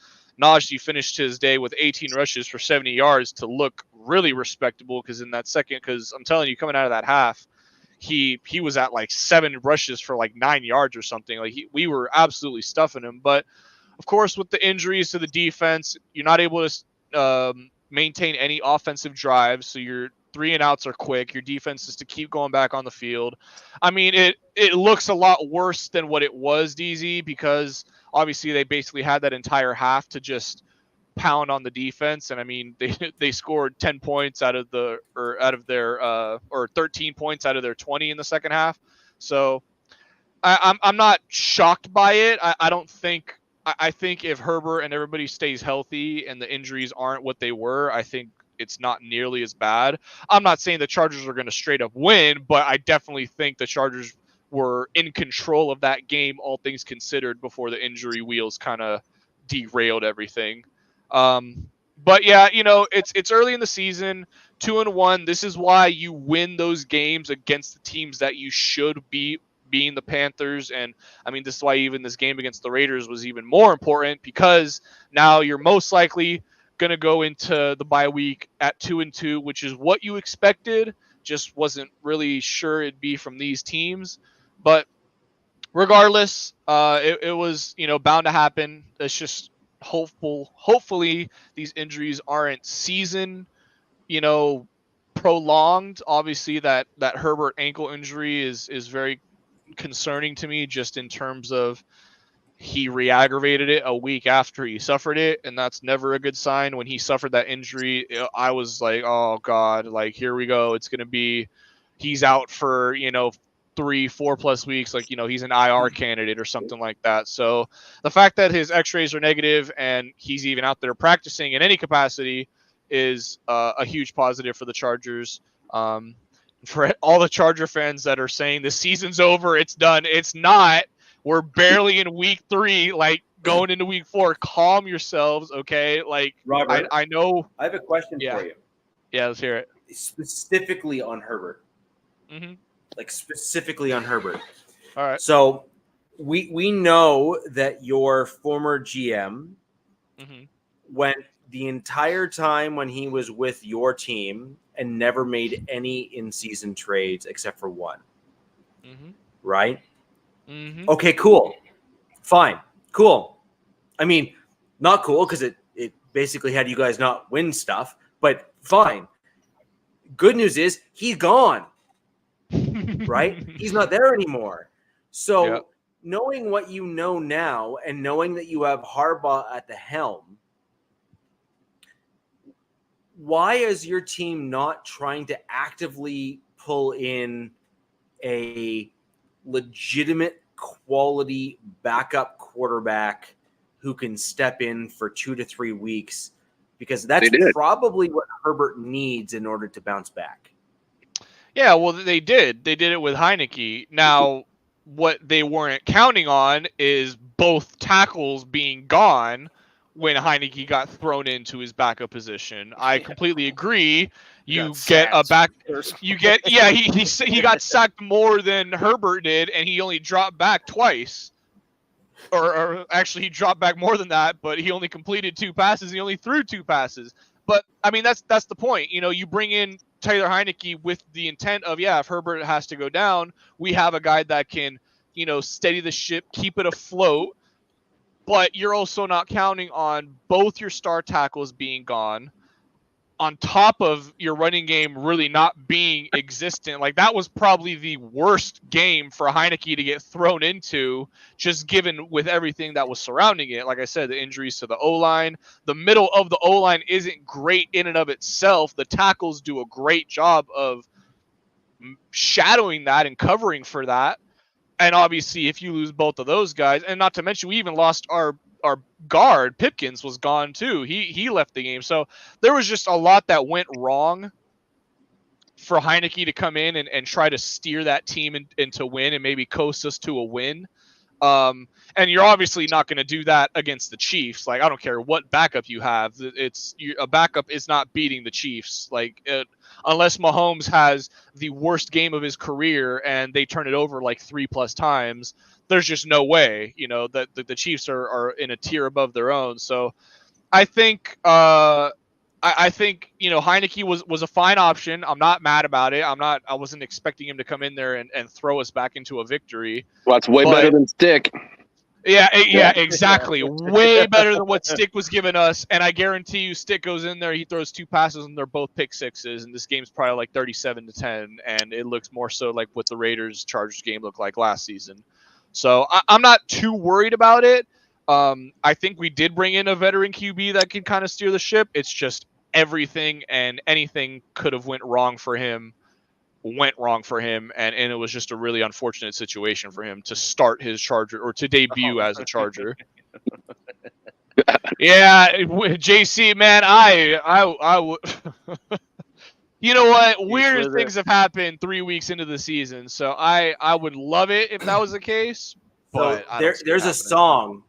Najee finished his day with 18 rushes for 70 yards to look really respectable because I'm telling you, coming out of that half, he was at 7 rushes for 9 yards or something. We were absolutely stuffing him. But of course, with the injuries to the defense, you're not able to maintain any offensive drives, so your 3 and outs are quick. Your defense is to keep going back on the field. I mean, it looks a lot worse than what it was, DZ, because obviously they basically had that entire half to just pound on the defense, and I mean they scored 10 points or 13 points out of their 20 in the second half. So I'm not shocked by it. I think if Herbert and everybody stays healthy and the injuries aren't what they were, I think it's not nearly as bad. I'm not saying the Chargers are going to straight up win, but I definitely think the Chargers were in control of that game, all things considered, before the injury wheels kind of derailed everything. But yeah, it's early in the season, 2-1. This is why you win those games against the teams that you should be, being the Panthers. And I mean, this is why even this game against the Raiders was even more important, because now you're most likely going to go into the bye week at 2-2, which is what you expected. Just wasn't really sure it'd be from these teams. But regardless, it was, bound to happen. It's just hopefully these injuries aren't season, prolonged. Obviously that Herbert ankle injury is very concerning to me, just in terms of he re-aggravated it a week after he suffered it, and that's never a good sign. When he suffered that injury, I was like, oh God, here we go. It's going to be, he's out for, 3-4+ weeks. He's an IR candidate or something like that. So the fact that his x-rays are negative and he's even out there practicing in any capacity is a huge positive for the Chargers. For all the Charger fans that are saying the season's over, it's done. It's not. We're barely in week 3, going into week 4. Calm yourselves, okay? Robert, I know. I have a question for you. Yeah, let's hear it. Specifically on Herbert. Mm-hmm. Specifically on Herbert. All right. So we know that your former GM went the entire time when he was with your team and never made any in-season trades except for one. Mm-hmm. Right? Mm-hmm. Okay, cool. Fine. Cool. I mean, not cool because it basically had you guys not win stuff, but fine. Good news is he's gone. Right? He's not there anymore. So knowing what you know now and knowing that you have Harbaugh at the helm, why is your team not trying to actively pull in a legitimate quality backup quarterback who can step in for 2 to 3 weeks because that's probably what Herbert needs in order to bounce back. Yeah, well, they did. They did it with Heineke. Now, what they weren't counting on is both tackles being gone when Heineke got thrown into his backup position. I completely agree. You get a back. You get he got sacked more than Herbert did, and he only dropped back twice. Or actually, he dropped back more than that, but he only completed 2 passes. He only threw 2 passes. But I mean, that's the point. You know, you bring in Taylor Heineke with the intent of, if Herbert has to go down, we have a guy that can, steady the ship, keep it afloat. But you're also not counting on both your star tackles being gone, on top of your running game really not being existent. Like, that was probably the worst game for Heineke to get thrown into, just given with everything that was surrounding it. Like I said, the injuries to the O-line, the middle of the O-line isn't great in and of itself. The tackles do a great job of shadowing that and covering for that. And obviously, if you lose both of those guys, and not to mention, we even lost our guard, Pipkins, was gone too. He left the game. So there was just a lot that went wrong for Heineke to come in and try to steer that team into win and maybe coast us to a win. And you're obviously not going to do that against the Chiefs. Like, I don't care what backup you have. A backup is not beating the Chiefs. Like, unless Mahomes has the worst game of his career and they turn it over like 3+ times, there's just no way, that the Chiefs are in a tier above their own. So I think, Heineke was a fine option. I'm not mad about it. I wasn't expecting him to come in there and throw us back into a victory. Well, that's way better than Stick. Yeah, exactly. Way better than what Stick was giving us. And I guarantee you, Stick goes in there, he throws 2 passes, and they're both pick sixes. And this game's probably like 37-10, and it looks more so like what the Raiders-Chargers game looked like last season. So I'm not too worried about it. I think we did bring in a veteran QB that can kind of steer the ship. It's just everything and anything could have went wrong for him, and it was just a really unfortunate situation for him to start his Charger or to debut as a Charger. Yeah, JC, man, I would. You know what? Weird things have happened 3 weeks into the season, so I would love it if that was the case. But so there's a song.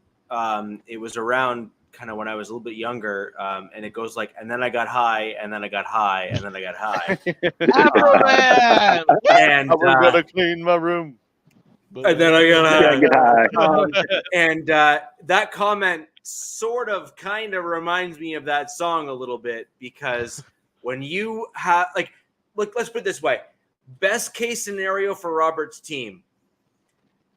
It was around kind of when I was a little bit younger, and it goes like, and then I got high, and then I got high, and then I got high. And I'm gonna clean my room. And then I got high. And that comment sort of kind of reminds me of that song a little bit, because when you have let's put it this way: best case scenario for Robert's team.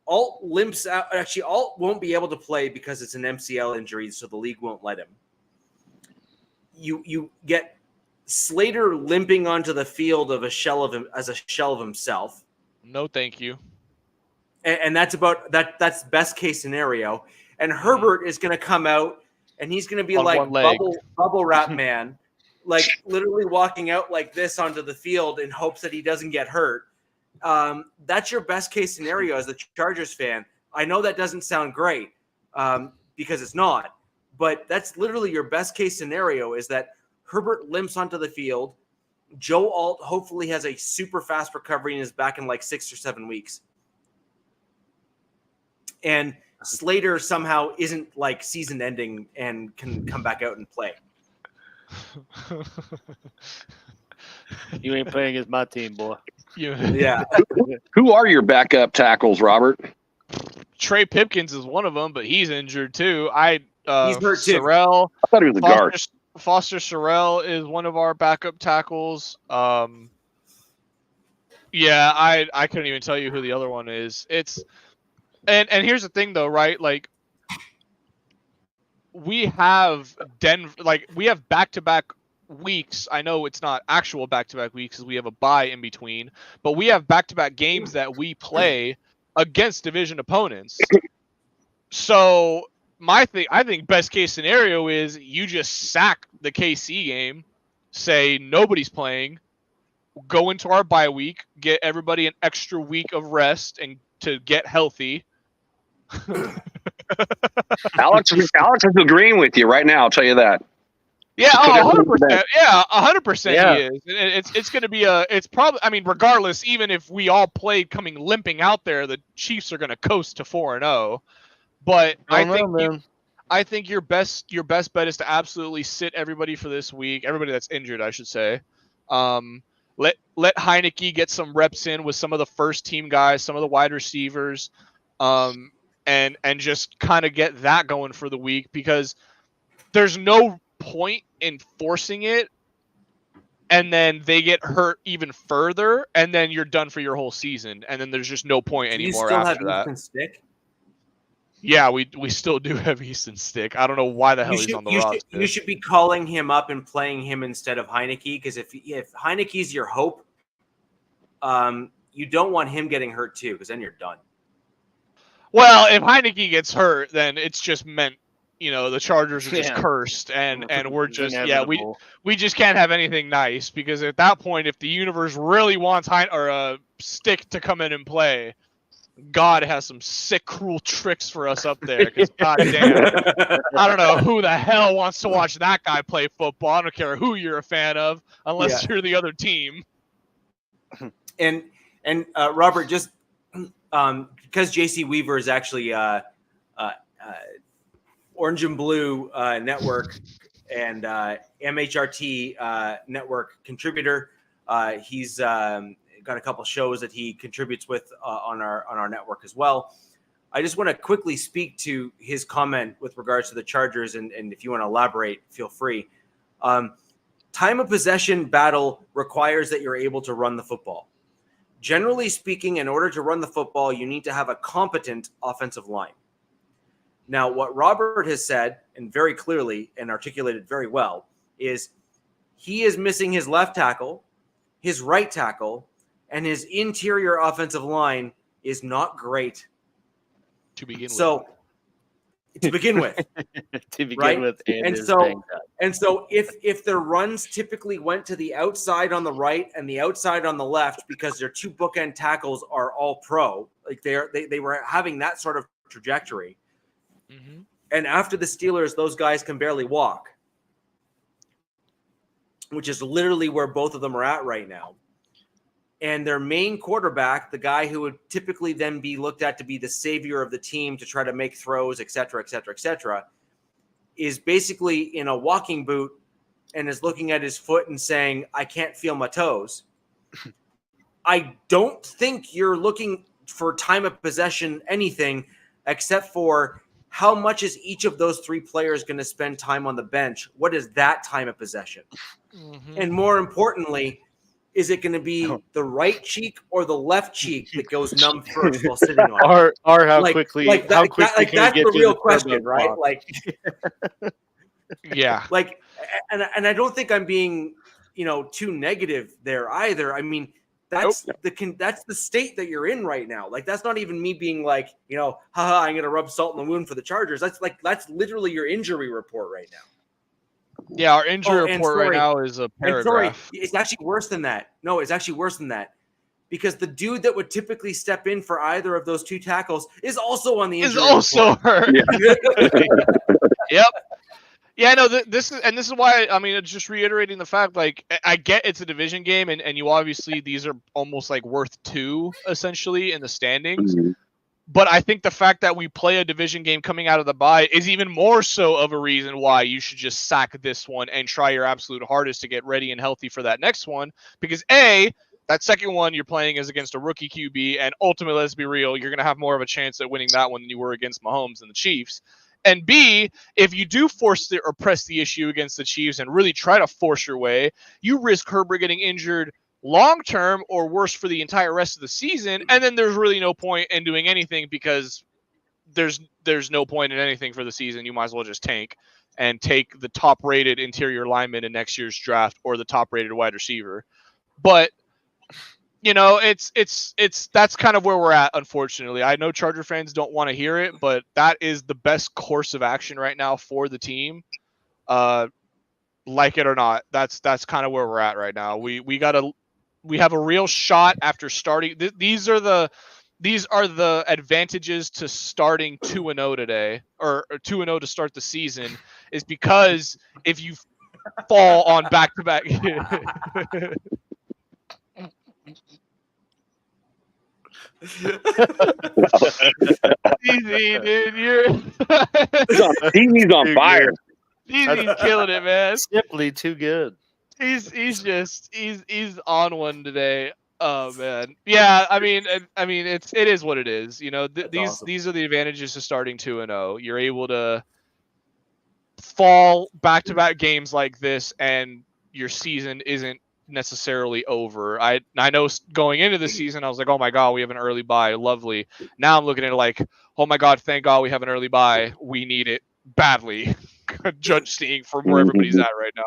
Alt limps out. Actually, Alt won't be able to play because it's an MCL injury, so the league won't let him. You get Slater limping onto the field as a shell of himself. No, thank you. And that's about that. That's best case scenario. And Herbert is going to come out, and he's going to be on like bubble wrap man, like literally walking out like this onto the field in hopes that he doesn't get hurt. That's your best case scenario as a Chargers fan. I know that doesn't sound great because it's not, but that's literally your best case scenario, is that Herbert limps onto the field. Joe Alt hopefully has a super fast recovery and is back in like 6 or 7 weeks. And Slater somehow isn't like season ending and can come back out and play. You ain't playing as my team, boy. Yeah. Who are your backup tackles, Robert? Trey Pipkins is one of them, but he's injured too. He's hurt too. Sorrell, I thought he was a guard. Foster Sorrell is one of our backup tackles. Yeah, I couldn't even tell you who the other one is. And here's the thing though, right? Like, we have we have back-to-back weeks. I know it's not actual back-to-back weeks because we have a bye in between, but we have back-to-back games that we play against division opponents. So I think best case scenario is you just sack the KC game, say nobody's playing, go into our bye week, get everybody an extra week of rest and to get healthy. Alex is agreeing with you right now. I'll tell you that. Yeah, Put it 100%. Yeah, 100% Yeah. he is. It's going to be it's probably, I mean, regardless, even if we all played coming limping out there, the Chiefs are going to coast to 4-0. But I don't know, man. I think your best bet is to absolutely sit everybody for this week. Everybody that's injured, I should say. Let Heineke get some reps in with some of the first team guys, some of the wide receivers, and just kind of get that going for the week, because there's no point in forcing it and then they get hurt even further and then you're done for your whole season, and then there's just no point Do you anymore still after have that. Easton Stick? Yeah, we still do have Easton Stick. I don't know why the hell he's on the roster. You should be calling him up and playing him instead of Heineke, because if Heineke's your hope, you don't want him getting hurt too, because then you're done. Well, if Heineke gets hurt, then it's just meant, the Chargers are just cursed, and we're just we just can't have anything nice, because at that point, if the universe really wants Stick to come in and play, God has some sick, cruel tricks for us up there. Because goddamn, I don't know who the hell wants to watch that guy play football. I don't care who you're a fan of, unless you're the other team. And Robert, just because JC Weaver is actually Orange and Blue Network and MHRT Network contributor, he's got a couple shows that he contributes with on our network as well. I just want to quickly speak to his comment with regards to the Chargers, and if you want to elaborate, feel free. Time of possession battle requires that you're able to run the football. Generally speaking, in order to run the football, you need to have a competent offensive line. Now, what Robert has said, and very clearly and articulated very well, is he is missing his left tackle, his right tackle, and his interior offensive line is not great. To begin with. To begin with. And so if the runs typically went to the outside on the right and the outside on the left, because their two bookend tackles are all pro, like they were having that sort of trajectory. Mm-hmm. And after the Steelers, those guys can barely walk, which is literally where both of them are at right now. And their main quarterback, the guy who would typically then be looked at to be the savior of the team to try to make throws, et cetera, is basically in a walking boot and is looking at his foot and saying, I can't feel my toes. I don't think you're looking for time of possession anything except for how much is each of those three players going to spend time on the bench? What is that time of possession? Mm-hmm. And more importantly, is it going to be the right cheek or the left cheek that goes numb first while sitting on it? Or how quickly can that's get the to real the question, right? block? Like, yeah. Like, and I don't think I'm being, too negative there either. I mean, that's that's the state that you're in right now. Like, that's not even me being like, haha, I'm going to rub salt in the wound for the Chargers. That's literally your injury report right now. Yeah, our injury report right now is a paragraph. It's actually worse than that. No, it's actually worse than that. Because the dude that would typically step in for either of those two tackles is also on the injury report. Is also hurt. Yeah. Yep. Yeah, no, this is why, I mean, it's just reiterating the fact, like, I get it's a division game, and you obviously, these are almost like worth 2, essentially, in the standings. Mm-hmm. But I think the fact that we play a division game coming out of the bye is even more so of a reason why you should just sack this one and try your absolute hardest to get ready and healthy for that next one. Because A, that second one you're playing is against a rookie QB, and ultimately, let's be real, you're going to have more of a chance at winning that one than you were against Mahomes and the Chiefs. And B, if you do force or press the issue against the Chiefs and really try to force your way, you risk Herbert getting injured long-term or worse for the entire rest of the season, and then there's really no point in doing anything because there's no point in anything for the season. You might as well just tank and take the top-rated interior lineman in next year's draft or the top-rated wide receiver. But it's that's kind of where we're at, unfortunately. I know Charger fans don't want to hear it, but that is the best course of action right now for the team. Like it or not, that's kind of where we're at right now. We have a real shot after starting. These are the advantages to starting 2-0 today, or 2-0 to start the season, is because if you fall on back-to-back. Easy, dude. He's on fire. He's killing it, man. Simply too good. He's on one today. Oh man, yeah. I mean, it is what it is. You know, these are the advantages to starting 2-0. You're able to fall back-to-back games like this, and your season isn't necessarily over. I know going into the season, I was like, oh my god, we have an early bye, lovely. Now I'm looking at it like, oh my god, thank God we have an early bye. We need it badly. Judge seeing from where everybody's at right now.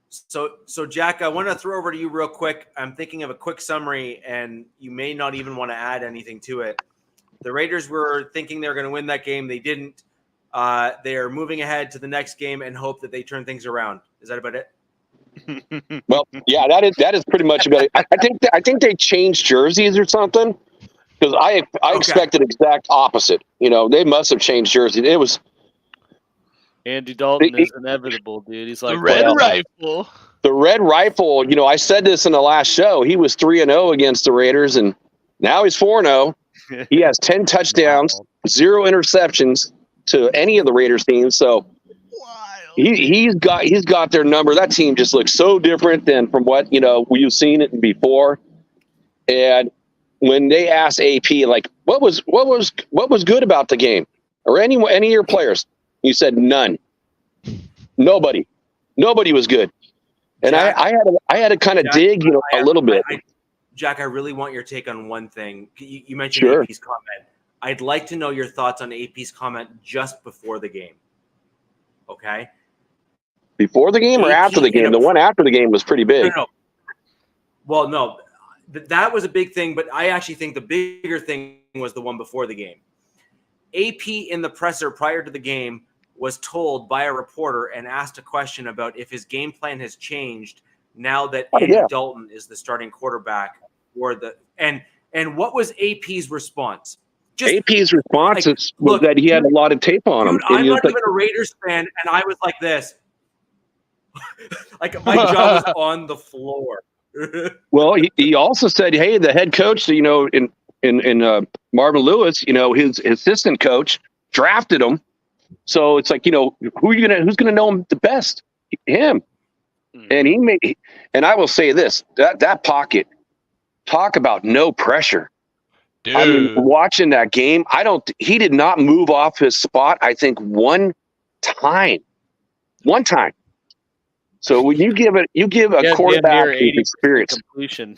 So Jack, I want to throw over to you real quick. I'm thinking of a quick summary, and you may not even want to add anything to it. The Raiders were thinking they were going to win that game. They didn't. They are moving ahead to the next game and hope that they turn things around. Is that about it? Well, yeah, that is pretty much about it. I think they changed jerseys or something, because I expected exact opposite. You know, they must have changed jerseys. It was Andy Dalton is inevitable, dude. He's like the red rifle. The red rifle. You know, I said this in the last show. He was 3-0 against the Raiders, and now he's 4-0. He has 10 touchdowns, 0 interceptions to any of the Raiders teams. So he's got their number. That team just looks so different than from what we've seen it before. And when they asked AP, like, what was good about the game, or any of your players, he said none. Nobody was good. And Jack, I had to kind of dig a little bit. Jack, I really want your take on one thing. You mentioned AP's comment. I'd like to know your thoughts on AP's comment just before the game. Okay. Before the game or after the game? The one after the game was pretty big. No. Well, no, that was a big thing, but I actually think the bigger thing was the one before the game. AP in the presser prior to the game was told by a reporter and asked a question about if his game plan has changed now that Andy Dalton is the starting quarterback, or and what was AP's response? AP's response was that he had a lot of tape on him. I'm not even a Raiders fan, and I was like this. Like my jaw was on the floor. Well, he also said, hey, the head coach, in Marvin Lewis, his assistant coach drafted him. So it's like, who's gonna know him the best? Him. And and I will say this, that pocket, talk about no pressure. Dude. I mean, watching that game, he did not move off his spot, I think, one time. So when you give a quarterback his experience, completion,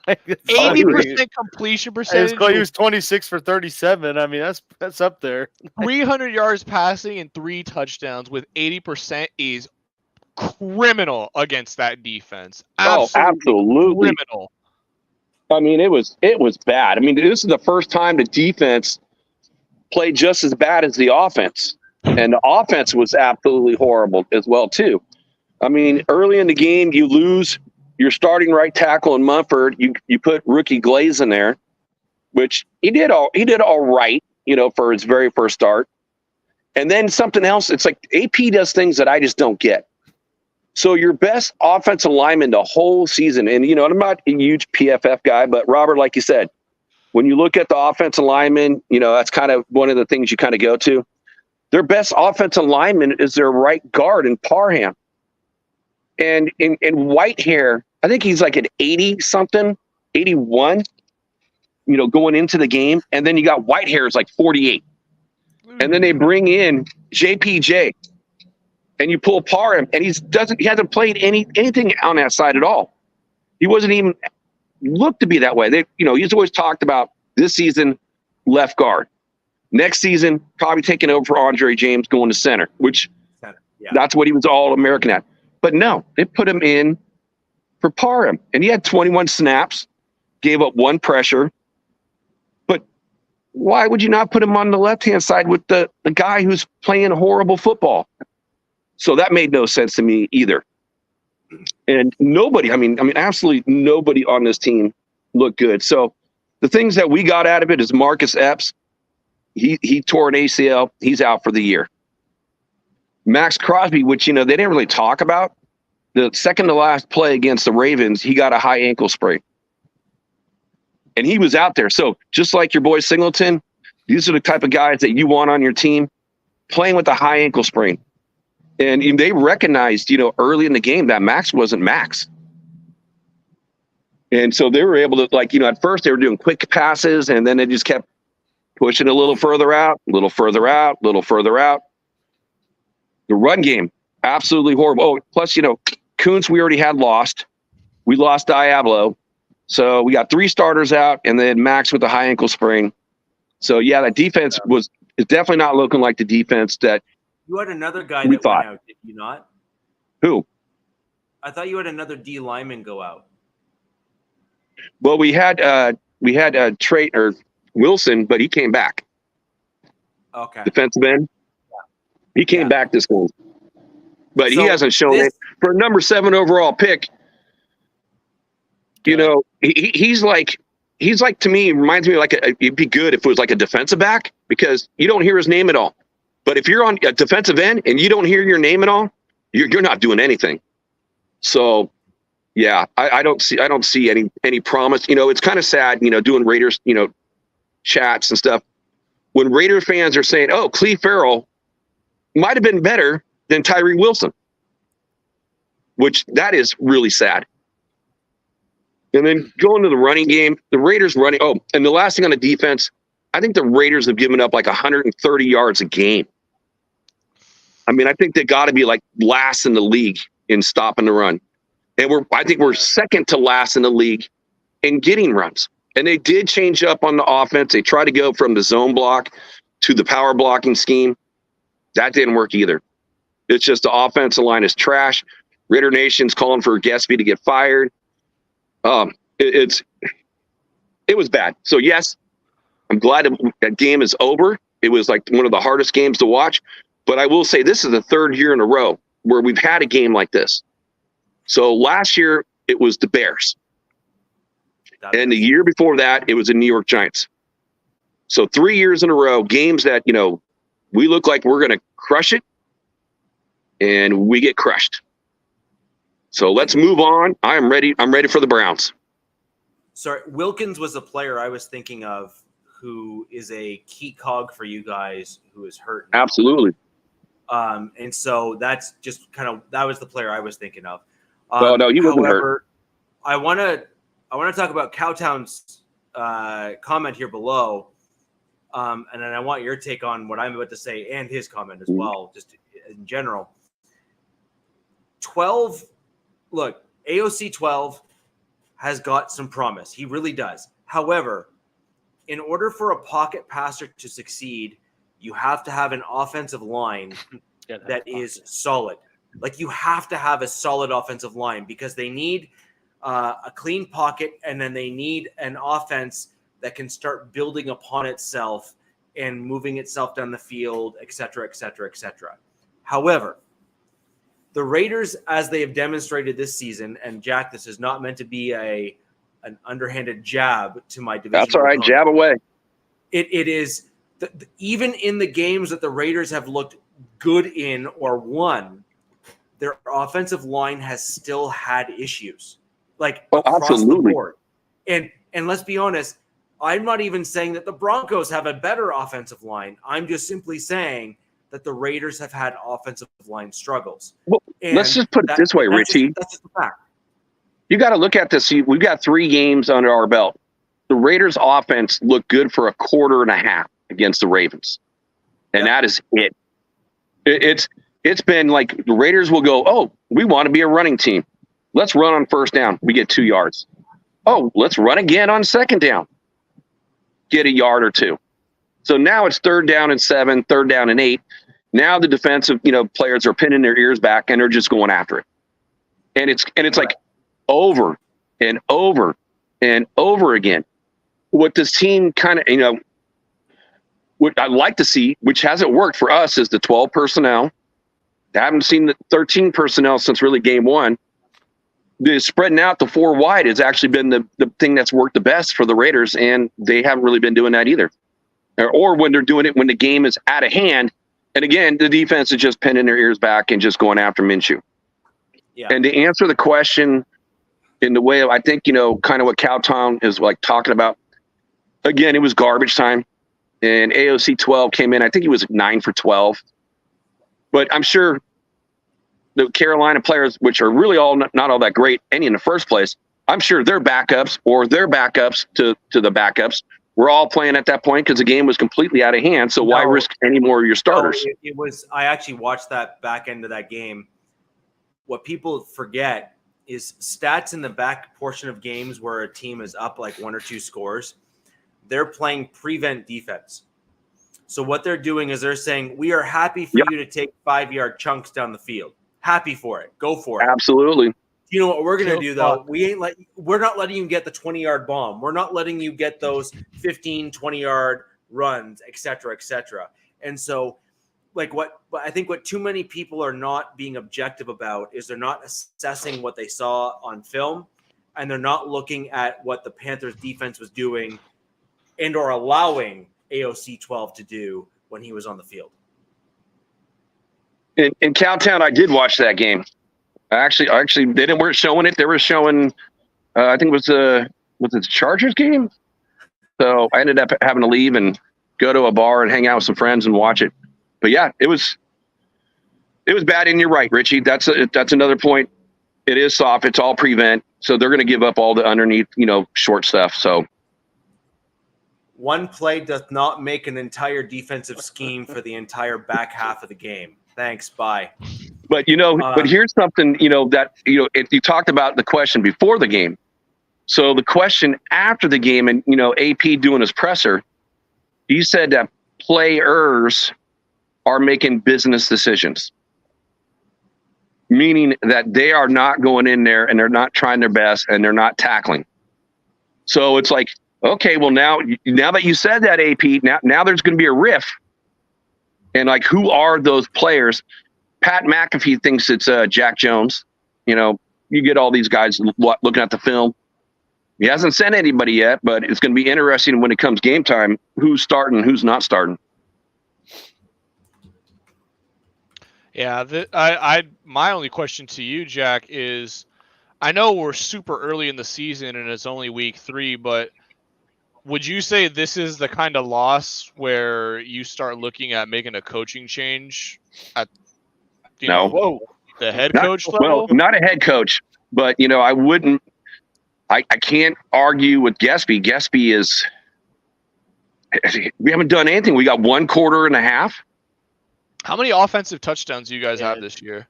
80% completion percentage. He was 26 for 37. I mean, that's up there. 300 yards passing and 3 touchdowns with 80% is criminal against that defense. Absolutely criminal. I mean, it was bad. I mean, this is the first time the defense played just as bad as the offense, and the offense was absolutely horrible as well too. I mean, early in the game, you lose your starting right tackle in Mumford. You put rookie Glaze in there, which he did all right, for his very first start. And then something else. It's like AP does things that I just don't get. So your best offensive lineman the whole season, and I'm not a huge PFF guy, but Robert, like you said, when you look at the offensive lineman, that's kind of one of the things you kind of go to. Their best offensive lineman is their right guard in Parham. And in Whitehair, I think he's like an 80-something, 81, going into the game. And then you got Whitehair is like 48. And then they bring in JPJ. And you pull Parham, and he hasn't played anything on that side at all. He wasn't even looked to be that way. He's always talked about this season left guard. Next season, probably taking over for Andre James going to center, which that's what he was all American at. But no, they put him in for Parham, and he had 21 snaps, gave up 1 pressure. But why would you not put him on the left-hand side with the guy who's playing horrible football? So that made no sense to me either. And nobody, I mean, absolutely nobody on this team looked good. So the things that we got out of it is Marcus Epps. He tore an ACL. He's out for the year. Max Crosby, which, they didn't really talk about, the second to last play against the Ravens, he got a high ankle sprain. And he was out there. So just like your boy Singleton, these are the type of guys that you want on your team playing with a high ankle sprain. And they recognized, early in the game that Max wasn't Max. And so they were able to, at first they were doing quick passes, and then they just kept pushing a little further out, a little further out, a little further out. The run game, absolutely horrible. Oh, plus, Kuntz, we already had lost. We lost Diablo. So we got 3 starters out, and then Max with a high ankle sprain. So, yeah, that defense is definitely not looking like the defense that you had another guy we that thought. went out, did you not? Who? I thought you had another D lineman go out. Well, we had Trey or Wilson, but he came back. Okay. Defensive end. He came back this game, but he hasn't shown it for a number 7 overall pick. He's like to me, reminds me of it'd be good if it was like a defensive back, because you don't hear his name at all. But if you're on a defensive end and you don't hear your name at all, you're not doing anything. So, yeah, I don't see any promise. It's kind of sad, doing Raiders, chats and stuff. When Raider fans are saying, "Oh, Cleve Farrell might have been better than Tyree Wilson," which that is really sad. And then going to the running game, the Raiders running. Oh, and the last thing on the defense, I think the Raiders have given up 130 yards a game. I mean, I think they got to be last in the league in stopping the run. And I think we're second to last in the league in getting runs. And they did change up on the offense. They tried to go from the zone block to the power blocking scheme. That didn't work either. It's just the offensive line is trash. Raider Nation's calling for Gatsby to get fired. It was bad. So, yes, I'm glad that game is over. It was one of the hardest games to watch. But I will say this is the 3rd year in a row where we've had a game like this. So last year, it was the Bears. And the year before that, it was the New York Giants. So 3 years in a row, games that, we look like we're going to crush it, and we get crushed. So let's move on. I'm ready for the Browns. Sorry, Wilkins was a player I was thinking of who is a key cog for you guys who is hurt now. Absolutely. And so that's just that was the player I was thinking of. No, he wasn't hurt. I want to talk about Cowtown's comment here below, and then I want your take on what I'm about to say and his comment as well, just in general. 12, look, AOC 12 has got some promise. He really does. However, in order for a pocket passer to succeed, you have to have an offensive line that is solid. You have to have a solid offensive line, because they need a clean pocket, and then they need an offense that can start building upon itself and moving itself down the field, et cetera, et cetera, et cetera. However, the Raiders, as they have demonstrated this season, and Jack, this is not meant to be an underhanded jab to my division. That's all right. Jab away. It is even in the games that the Raiders have looked good in or won, their offensive line has still had issues, across the board. And let's be honest, I'm not even saying that the Broncos have a better offensive line. I'm just simply saying that the Raiders have had offensive line struggles. Well, let's just put it this way, Richie. That's just a fact. You got to look at this. We've got 3 games under our belt. The Raiders' offense looked good for a quarter and a half against the Ravens, and that is it. It's been the Raiders will go, "Oh, we want to be a running team. Let's run on first down. We get 2 yards. Oh, let's run again on second down. Get a yard or 2. So now it's 3rd down and 7, 3rd down and 8. Now the defensive, players are pinning their ears back, and they're just going after it. And it's over and over and over again. What this team kind of, what I'd like to see, which hasn't worked for us, is the 12 personnel. I haven't seen the 13 personnel since really game 1. The spreading out the 4 wide has actually been the thing that's worked the best for the Raiders, and they haven't really been doing that either. Or when they're doing it when the game is out of hand And again, the defense is just pinning their ears back and just going after Minshew. Yeah. And to answer the question in the way of, I think, kind of what Cowtown is like talking about, again, it was garbage time. And AOC 12 came in. I think he was 9 for 12. But I'm sure the Carolina players, which are really all not all that great any in the first place, I'm sure their backups or their backups to the backups were all playing at that point because the game was completely out of hand. So why risk any more of your starters? No, it was. I actually watched that back end of that game. What people forget is stats in the back portion of games where a team is up like 1 or 2 scores. They're playing prevent defense. So what they're doing is they're saying, we are happy for you to take 5-yard chunks down the field. Happy for it. Go for it. Absolutely. You know what we're going to do, though? We're not letting you get the 20-yard bomb. We're not letting you get those 15, 20-yard runs, et cetera, et cetera. And so, I think what too many people are not being objective about is they're not assessing what they saw on film, and they're not looking at what the Panthers defense was doing and or allowing AOC 12 to do when he was on the field. In Cowtown, I did watch that game. Actually, they weren't showing it. They were showing, I think was it the Chargers game? So I ended up having to leave and go to a bar and hang out with some friends and watch it. But yeah, it was bad. And you're right, Richie. That's another point. It is soft. It's all prevent. So they're going to give up all the underneath, short stuff. So one play does not make an entire defensive scheme for the entire back half of the game. Thanks. Bye. But but here's something that if you talked about the question before the game, so the question after the game, and AP doing his presser, he said that players are making business decisions, meaning that they are not going in there and they're not trying their best and they're not tackling. So it's like, okay, well now that you said that, AP, now there's going to be a riff, and like, who are those players? Pat McAfee thinks it's Jack Jones. You get all these guys looking at the film. He hasn't sent anybody yet, but it's going to be interesting when it comes game time, who's starting, who's not starting. Yeah, my only question to you, Jack, is I know we're super early in the season and it's only week 3, but would you say this is the kind of loss where you start looking at making a coaching change at the head coach level? Well, not a head coach, but I can't argue with Gespy. Gespy we haven't done anything. We got 1 quarter and a half. How many offensive touchdowns do you guys have this year?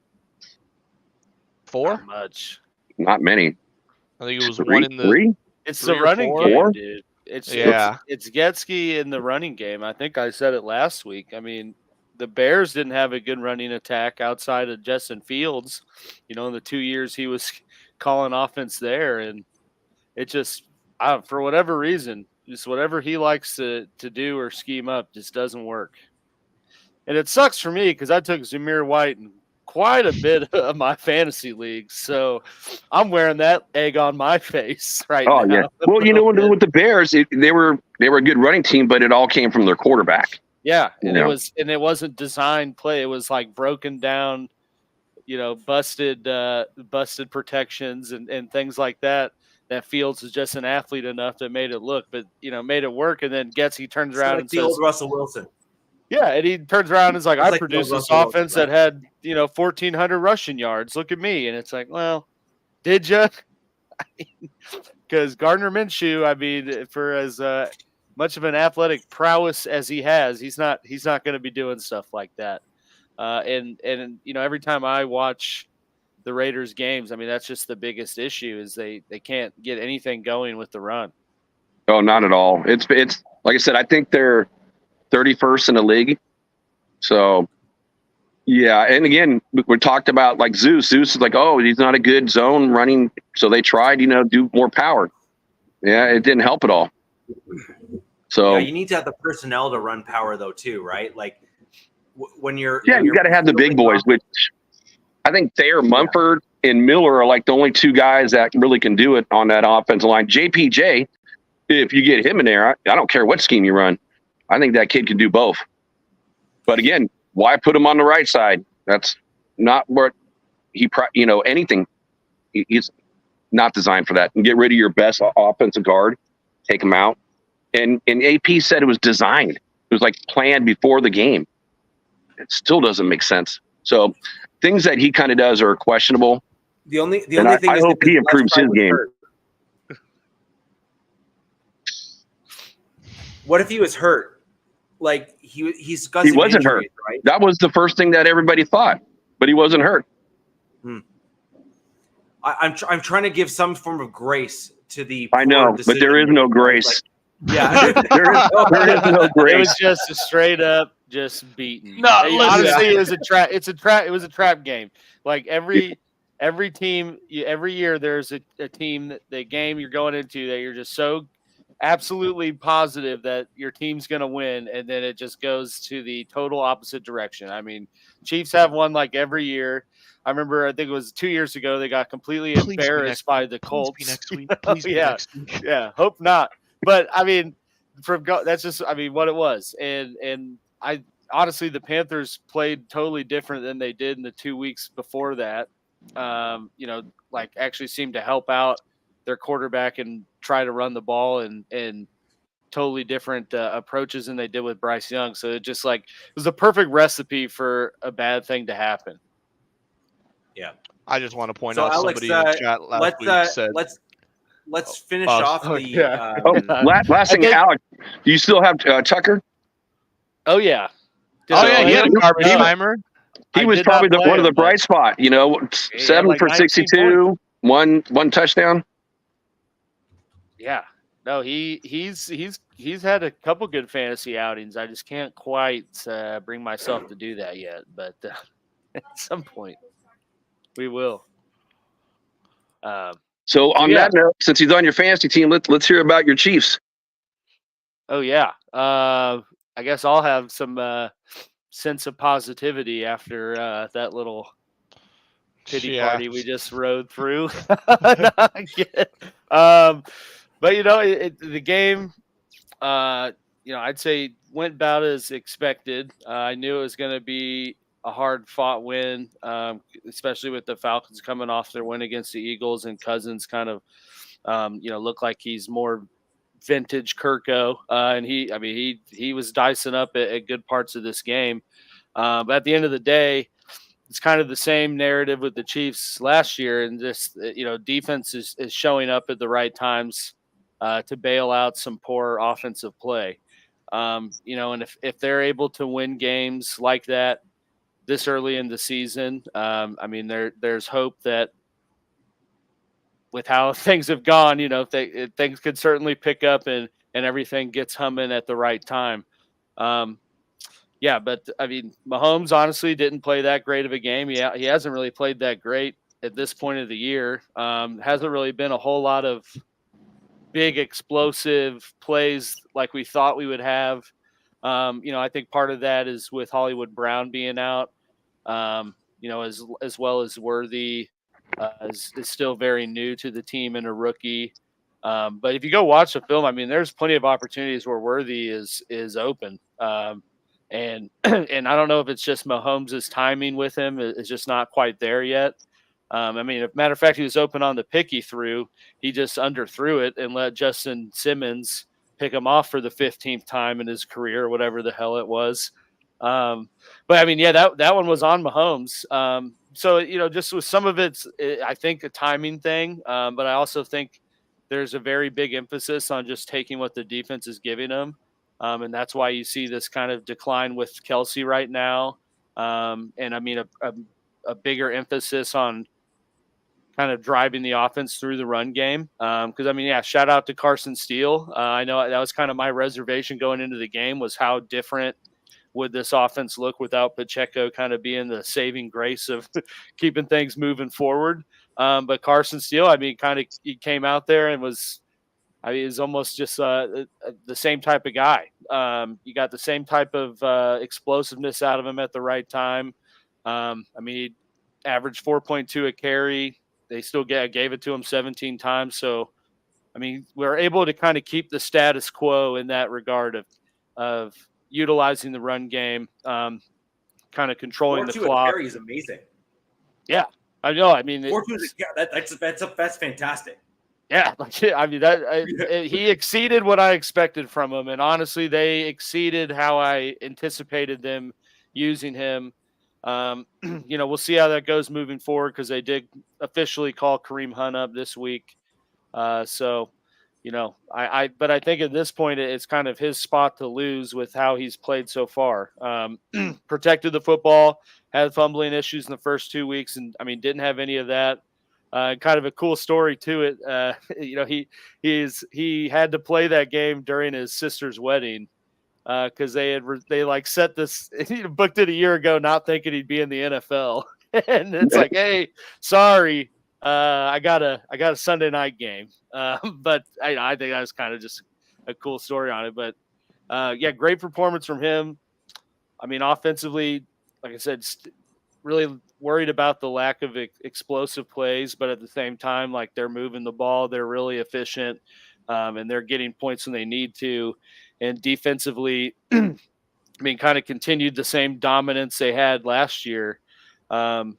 4? Not much. Not many. I think it was 3, 1 in the 3? It's the running game, dude. It's Getsky in the running game. I think I said it last week. I mean, the Bears didn't have a good running attack outside of Justin Fields, in the 2 years he was calling offense there. And it just, for whatever reason, just whatever he likes to do or scheme up just doesn't work. And it sucks for me because I took Zamir White in quite a bit of my fantasy leagues. So I'm wearing that egg on my face right now. Oh, yeah. Well, with the Bears, they were a good running team, but it all came from their quarterback. Yeah, and it wasn't designed play. It was like broken down, busted protections and things like that. That Fields is just an athlete enough that made it look, but made it work. And then he turns around and says, old Russell Wilson. Yeah, and he turns around and is like, I produced this offense that had 1,400 rushing yards. Look at me, and it's like, well, did you? Because Gardner Minshew, I mean, for as much of an athletic prowess as he has, he's not going to be doing stuff like that. And every time I watch the Raiders games, I mean, that's just the biggest issue is they can't get anything going with the run. Oh, not at all. It's like I said, I think they're 31st in the league. So yeah, and again, we talked about like Zeus. Zeus is like, oh, he's not a good zone running, so they tried, do more power. Yeah, it didn't help at all. So you need to have the personnel to run power though too, right? Like when you're you got to have the big boys, which I think Thayer, Mumford, and Miller are like the only 2 guys that really can do it on that offensive line. JPJ, if you get him in there, I don't care what scheme you run. I think that kid can do both. But again, why put him on the right side? That's not what anything. He's not designed for that. And get rid of your best offensive guard, take him out. And AP said it was designed. It was like planned before the game. It still doesn't make sense. So things that he kind of does are questionable. The only thing I is hope he improves his game. hurt. What if he was hurt? Like he's got He some wasn't injuries, hurt. right? That was the first thing that everybody thought, but he wasn't hurt. I'm trying to give some form of grace to the. I know, but there is no grace. Yeah, there is no grace. It was just a straight up just beaten. No, honestly, it was a trap. It's a trap. It was a trap game. Like every team, every year there's a team that the game you're going into that you're just so absolutely positive that your team's going to win, and then it just goes to the total opposite direction. I mean, Chiefs have one like every year. I remember, I think it was 2 years ago, they got completely embarrassed by the Colts. Please be next week. Please be next week. Yeah, hope not. But I mean, that's just what it was. And I honestly, the Panthers played totally different than they did in the 2 weeks before that. Like actually seemed to help out their quarterback and try to run the ball and totally different approaches than they did with Bryce Young. So it just it was a perfect recipe for a bad thing to happen. Yeah. I just want to point So out Alex, somebody in the chat last week said. Let's finish off the. Yeah. Last thing, Alex, do you still have Tucker? Oh yeah. He had a garbage timer. He was probably one of the bright spot. 7 for 62, one touchdown. Yeah. No, he's had a couple good fantasy outings. I just can't quite bring myself to do that yet, but at some point we will. So on that note, since he's on your fantasy team, let's hear about your Chiefs. Oh yeah. I guess I'll have some sense of positivity after that little pity party we just rode through. But the game, I'd say went about as expected. I knew it was going to be a hard-fought win, especially with the Falcons coming off their win against the Eagles, and Cousins kind of, looked like he's more vintage Kirko, and he was dicing up at good parts of this game. But at the end of the day, it's kind of the same narrative with the Chiefs last year, and just defense is showing up at the right times to bail out some poor offensive play. And if they're able to win games like that this early in the season, there's hope that with how things have gone, things could certainly pick up and everything gets humming at the right time. But Mahomes honestly didn't play that great of a game. He hasn't really played that great at this point of the year. Hasn't really been a whole lot of big explosive plays like we thought we would have. I think part of that is with Hollywood Brown being out, as well as Worthy is still very new to the team and a rookie. But if you go watch the film, there's plenty of opportunities where Worthy is open. And I don't know if it's just Mahomes' timing with him is just not quite there yet. As a matter of fact, he was open on the pick he threw. He just underthrew it and let Justin Simmons pick him off for the 15th time in his career, or whatever the hell it was. That one was on Mahomes. So, just with some of it's, I think, a timing thing. But I also think there's a very big emphasis on just taking what the defense is giving them. And that's why you see this kind of decline with Kelsey right now. A bigger emphasis on kind of driving the offense through the run game. Shout out to Carson Steele. I know that was kind of my reservation going into the game, was how different would this offense look without Pacheco kind of being the saving grace of keeping things moving forward. But Carson Steele, he came out there and was almost just the same type of guy. You got the same type of explosiveness out of him at the right time. He averaged 4.2 a carry. They still gave it to him 17 times. So, we're able to kind of keep the status quo in that regard of utilizing the run game. Kind kind of controlling the 4-2 clock. at Perry is amazing. Yeah, I know. I mean, 4-2 that's fantastic. yeah, I mean he exceeded what I expected from him, and honestly, they exceeded how I anticipated them using him. We'll see how that goes moving forward because they did officially call Kareem Hunt up this week. So, but I think at this point it's kind of his spot to lose with how he's played so far. Protected the football, had fumbling issues in the first 2 weeks, and I mean didn't have any of that. Kind of a cool story to it. He had to play that game during his sister's wedding because they set this. He booked it a year ago, not thinking he'd be in the NFL, and it's like, hey, sorry. I got a Sunday night game, but I think that was kind of just a cool story on it. But great performance from him. I mean, offensively, like I said, really worried about the lack of explosive plays, but at the same time, like they're moving the ball, they're really efficient, and they're getting points when they need to. And defensively, I mean, kind of continued the same dominance they had last year. Bend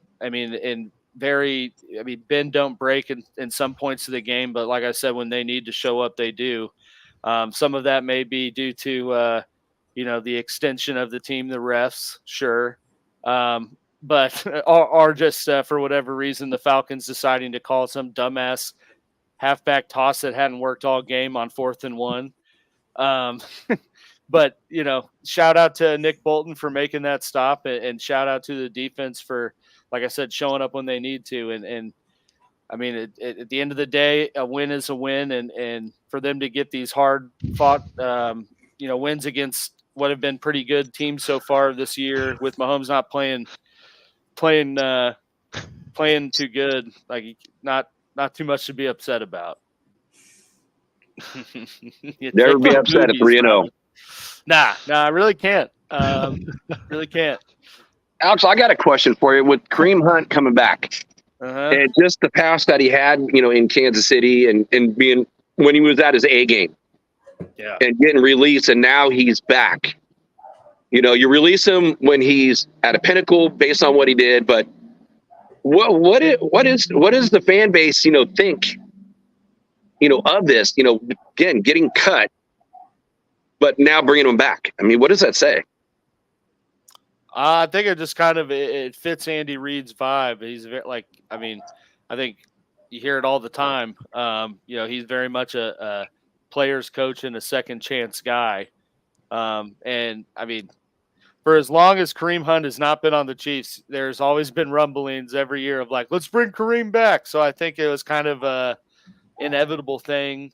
don't break in some points of the game, but like I said, when they need to show up, they do. Some of that may be due to, the extension of the team, the refs, sure. But or just for whatever reason, the Falcons deciding to call some dumbass halfback toss that hadn't worked all game on 4th and 1. But, shout out to Nick Bolton for making that stop and shout out to the defense for, like I said, showing up when they need to. And I mean, at the end of the day, a win is a win. And for them to get these hard fought, wins against what have been pretty good teams so far this year with Mahomes not playing too good, like not too much to be upset about. Never be upset at 3-0. Nah, I really can't. Really can't. Alex, I got a question for you. With Kareem Hunt coming back, and just the past that he had, in Kansas City and being when he was at his A game, and getting released, and now he's back. You release him when he's at a pinnacle based on what he did, but what is the fan base think of this? Again, getting cut, but now bringing him back. I mean, what does that say? I think it just kind of it fits Andy Reid's vibe. He's I think you hear it all the time. He's very much a player's coach and a second chance guy. And I mean, for as long as Kareem Hunt has not been on the Chiefs, there's always been rumblings every year of let's bring Kareem back. So I think it was kind of a inevitable thing.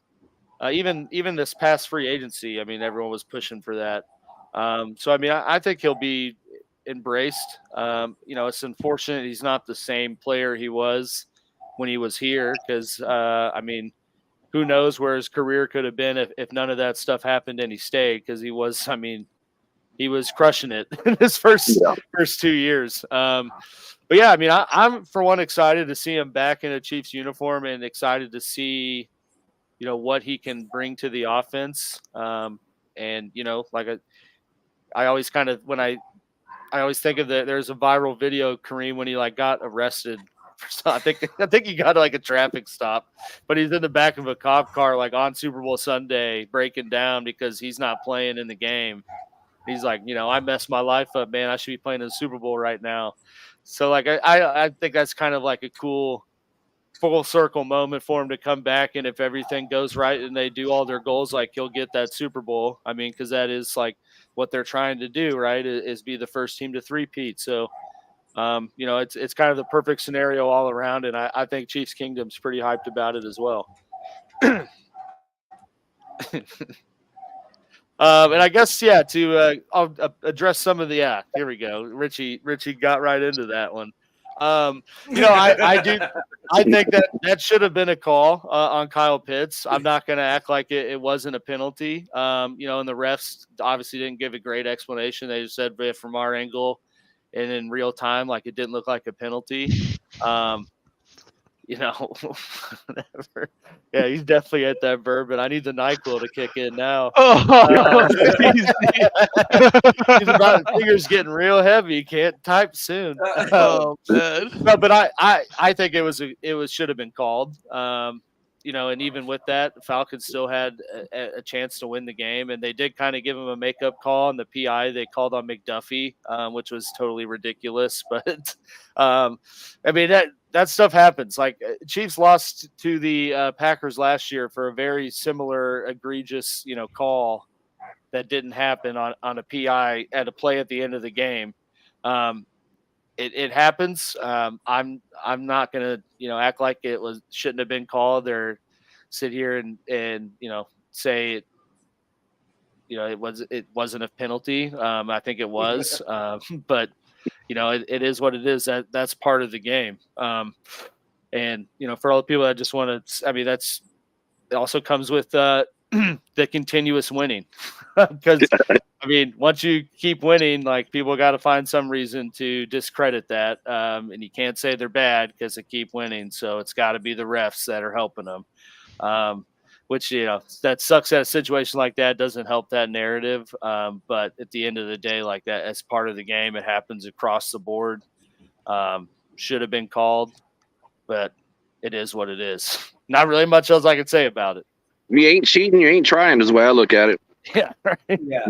Even this past free agency, I mean, everyone was pushing for that. So I mean, I think he'll be embraced. It's unfortunate he's not the same player he was when he was here because, who knows where his career could have been if none of that stuff happened and he stayed because he was crushing it in his first 2 years. But yeah, I mean, I'm for one excited to see him back in a Chiefs uniform and excited to see, what he can bring to the offense. I always kind of I always think of there's a viral video Kareem when he got arrested. I think he got a traffic stop, but he's in the back of a cop car on Super Bowl Sunday breaking down because he's not playing in the game. He's like, I messed my life up, man. I should be playing in the Super Bowl right now. So I think that's kind of a cool full circle moment for him to come back. And if everything goes right and they do all their goals, he'll get that Super Bowl. I mean, because that is what they're trying to do, right? Is be the first team to three-peat. So, it's kind of the perfect scenario all around. And I think Chiefs Kingdom's pretty hyped about it as well. And I guess, I'll address some of the, here we go. Richie got right into that one. I think that should have been a call on Kyle Pitts. I'm not going to act like it wasn't a penalty. And the refs obviously didn't give a great explanation. They just said from our angle and in real time, it didn't look like a penalty. whatever. Yeah, he's definitely at that bourbon. I need the NyQuil to kick in now. Oh, easy. He's about fingers getting real heavy. Can't type soon. Oh, man. No, but I think it should have been called. And even with that, the Falcons still had a chance to win the game, and they did kind of give him a makeup call on the PI they called on McDuffie, which was totally ridiculous. But I mean that stuff happens. Like Chiefs lost to the Packers last year for a very similar egregious call that didn't happen on a PI at a play at the end of the game. It happens. I'm not gonna act like shouldn't have been called or sit here and say it wasn't a penalty. I think it was, but it is what it is. That's part of the game. And for all the people that just want to, I mean, it also comes with the continuous winning, because I mean, once you keep winning, like people got to find some reason to discredit that. And you can't say they're bad because they keep winning. So it's got to be the refs that are helping them. Which, that sucks at a situation like that. Doesn't help that narrative. But at the end of the day, like that, as part of the game, it happens across the board. Should have been called, but it is what it is. Not really much else I can say about it. You ain't cheating, you ain't trying, is the way I look at it. Yeah. Right. Yeah.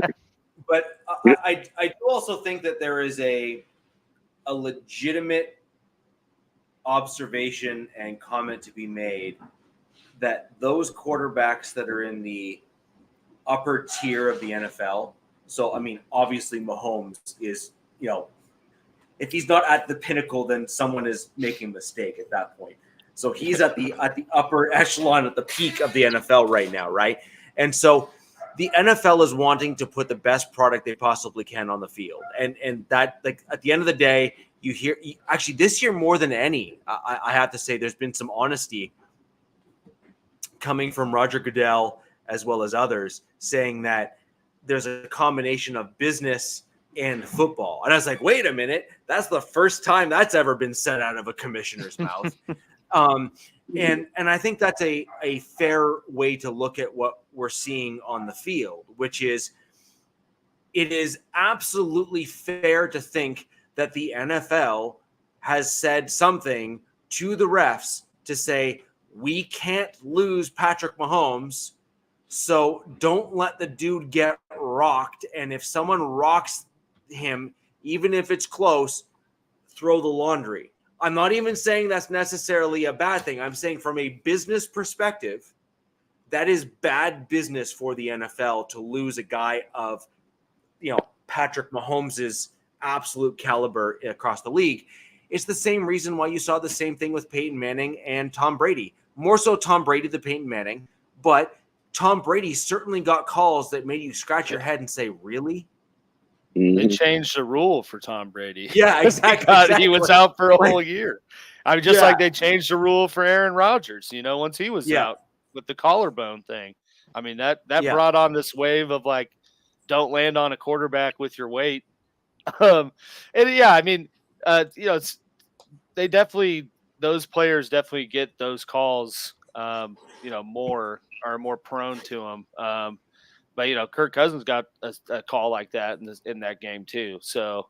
But I do also think that there is a legitimate observation and comment to be made that those quarterbacks that are in the upper tier of the NFL. So, I mean, obviously Mahomes is, if he's not at the pinnacle, then someone is making a mistake at that point. So he's at the upper echelon, at the peak of the NFL right now, right? And so the NFL is wanting to put the best product they possibly can on the field. And that, like, at the end of the day, you hear actually this year more than any, I have to say, there's been some honesty coming from Roger Goodell as well as others saying that there's a combination of business and football. And I was like, wait a minute, that's the first time that's ever been said out of a commissioner's mouth. And I think that's a fair way to look at what we're seeing on the field, which is it is absolutely fair to think that the NFL has said something to the refs to say, we can't lose Patrick Mahomes, so don't let the dude get rocked. And if someone rocks him, even if it's close, throw the laundry. I'm not even saying that's necessarily a bad thing. I'm saying from a business perspective, that is bad business for the NFL to lose a guy of, Patrick Mahomes's absolute caliber across the league. It's the same reason why you saw the same thing with Peyton Manning and Tom Brady. More so Tom Brady than Peyton Manning, but Tom Brady certainly got calls that made you scratch your head and say, really? They changed the rule for Tom Brady. Yeah, exactly. He was out for a whole year. I mean, just like they changed the rule for Aaron Rodgers, once he was out with the collarbone thing. I mean, that brought on this wave of like, don't land on a quarterback with your weight. They definitely, those players definitely get those calls, more prone to them. But Kirk Cousins got a call like that in that game too. So,